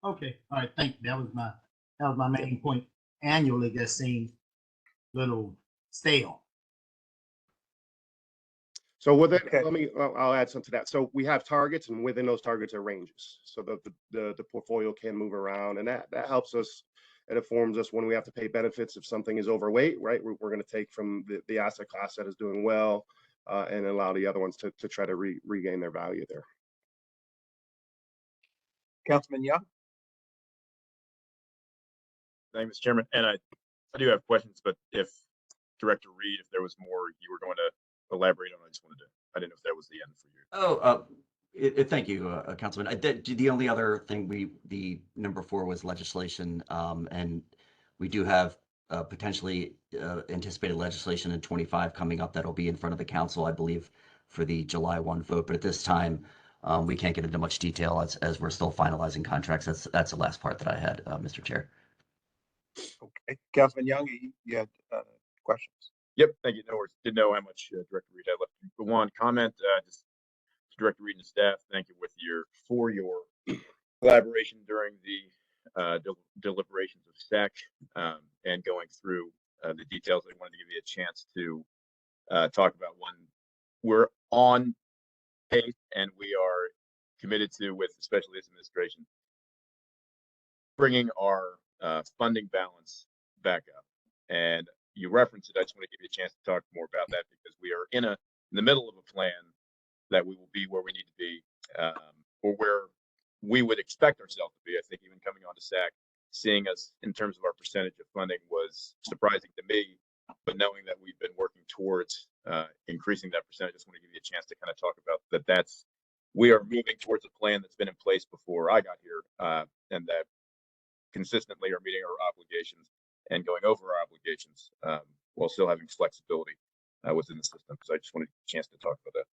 Okay, all right, thank you. That was my main point. Annually, that seems a little stale. So within, I'll add something to that. So we have targets, and within those targets are ranges, so the portfolio can move around, and that helps us. It informs us when we have to pay benefits if something is overweight, right? We're going to take from the asset class that is doing well, and allow the other ones to try to regain their value there. Councilman Young? Thank you, Mr. Chairman. And I do have questions, but if Director Reed, if there was more you were going to elaborate on, I didn't know if that was the end for you. Thank you, Councilman. The only other thing the number 4 was legislation, and we do have potentially anticipated legislation in 25 coming up that'll be in front of the council, I believe, for the July 1 vote. But at this time, we can't get into much detail as we're still finalizing contracts. That's the last part that I had, Mr. Chair. Okay, Councilman Young, you had questions? Yep, thank you. No worries. Didn't know how much Director Reed had left. But one comment, just Director Reed and staff, thank you for your collaboration during the deliberations of SAC, and going through the details. I wanted to give you a chance to talk about one. We're on pace, and we are committed to, with especially this administration, bringing our funding balance back up. And you referenced it. I just want to give you a chance to talk more about that, because we are in the middle of a plan that we will be where we need to be, or where we would expect ourselves to be. I think even coming on to SAC, seeing us in terms of our percentage of funding was surprising to me, but knowing that we've been working towards increasing that percentage, I just want to give you a chance to kind of talk about that. We are moving towards a plan that's been in place before I got here, and that consistently are meeting our obligations and going over our obligations, while still having flexibility within the system. So I just wanted a chance to talk about that.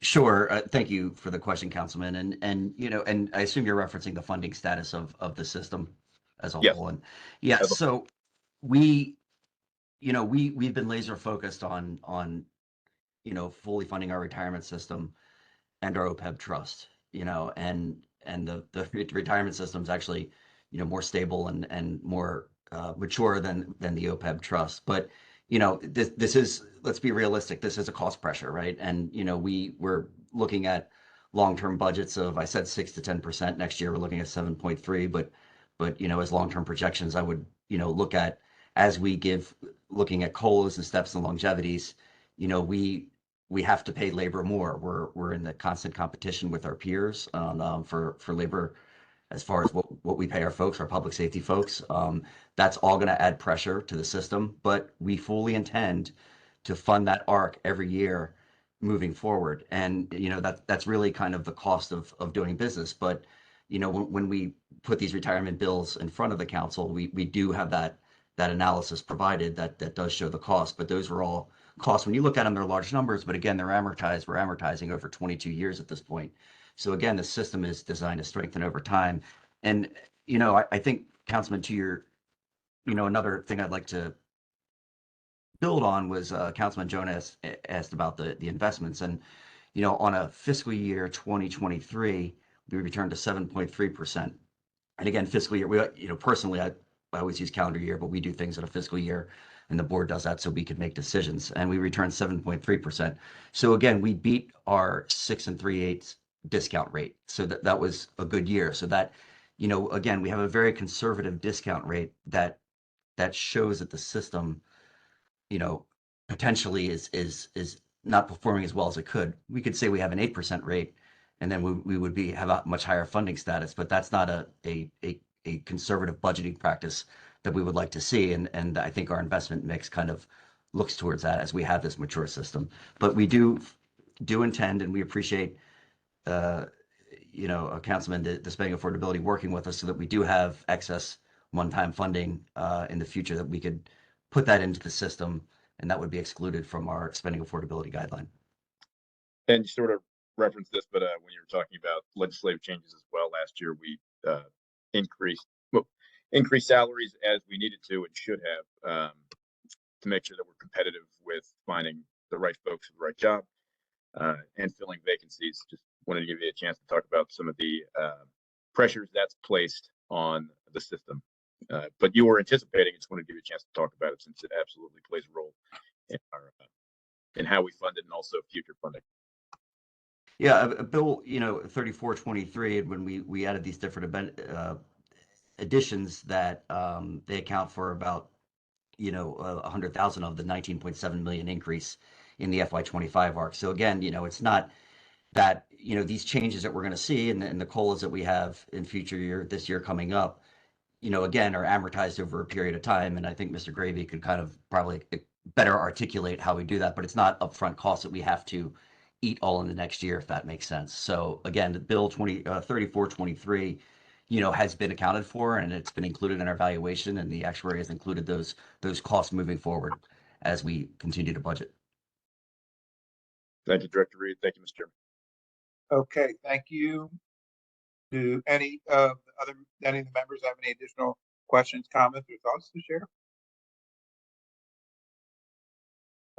Sure. Thank you for the question, Councilman. And I assume you're referencing the funding status of the system as a whole. And yeah, so we've been laser focused on fully funding our retirement system and our OPEB trust, and the retirement system is actually more stable and more mature than the OPEB trust. But this is, let's be realistic, this is a cost pressure, right? And we're looking at long-term budgets of, I said 6 to 10%. Next year we're looking at 7.3, but But, as long-term projections, I would, look at, as we looking at COLAs and steps and longevities, we have to pay labor more. We're in the constant competition with our peers for labor as far as what we pay our folks, our public safety folks. That's all going to add pressure to the system, but we fully intend to fund that ARC every year moving forward. And, that's really kind of the cost of doing business. But, when we put these retirement bills in front of the council, we do have that analysis provided that does show the cost. But those are all costs. When you look at them, they're large numbers, but again, they're amortized. We're amortizing over 22 years at this point. So again, the system is designed to strengthen over time. And, I think, Councilman, to your, another thing I'd like to build on was Councilman Jonas asked about the investments. And, on a fiscal year 2023, we returned to 7.3%. And again, fiscal year, personally, I always use calendar year, but we do things in a fiscal year, and the board does that so we can make decisions. And we returned 7.3%. So again, we beat our 6 3/8 discount rate. So that was a good year. So that, again, we have a very conservative discount rate that shows that the system, potentially is not performing as well as it could. We could say we have an 8% rate, and then we would have a much higher funding status, but that's not a conservative budgeting practice that we would like to see. And I think our investment mix kind of looks towards that as we have this mature system. But we do intend, and we appreciate, Councilman, the spending affordability working with us so that we do have excess one-time funding in the future that we could put that into the system, and that would be excluded from our spending affordability guideline. And you sort of referenced this, but when you were talking about legislative changes as well, last year we increased salaries as we needed to and should have to make sure that we're competitive with finding the right folks for the right job and filling vacancies. Just wanted to give you a chance to talk about some of the pressures that's placed on the system. But you were anticipating, I just wanted to give you a chance to talk about it since it absolutely plays a role in how we fund it and also future funding. Yeah, Bill, 3423, when we added these different additions that they account for about 100,000 of the 19.7 million increase in the FY25 ARC. So again, it's not that these changes that we're going to see and the COLAs that we have in this year coming up, again, are amortized over a period of time. And I think Mr. Gravy could kind of probably better articulate how we do that, but it's not upfront costs that we have to eat all in the next year, if that makes sense. So again, the bill 3423, has been accounted for, and it's been included in our valuation, and the actuary has included those costs moving forward as we continue to budget. Thank you, Director Reed. Thank you, Mr. Chairman. Okay, thank you. Do any of the members have any additional questions, comments, or thoughts to share?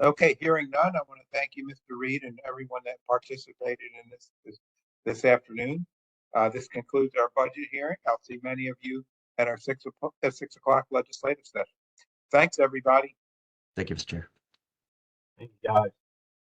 Okay, hearing none, I want to thank you, Mr. Reed, and everyone that participated in this afternoon. This concludes our budget hearing. I'll see many of you at our 6 o'clock legislative session. Thanks, everybody. Thank you, Mr. Chair. Thank you, guys.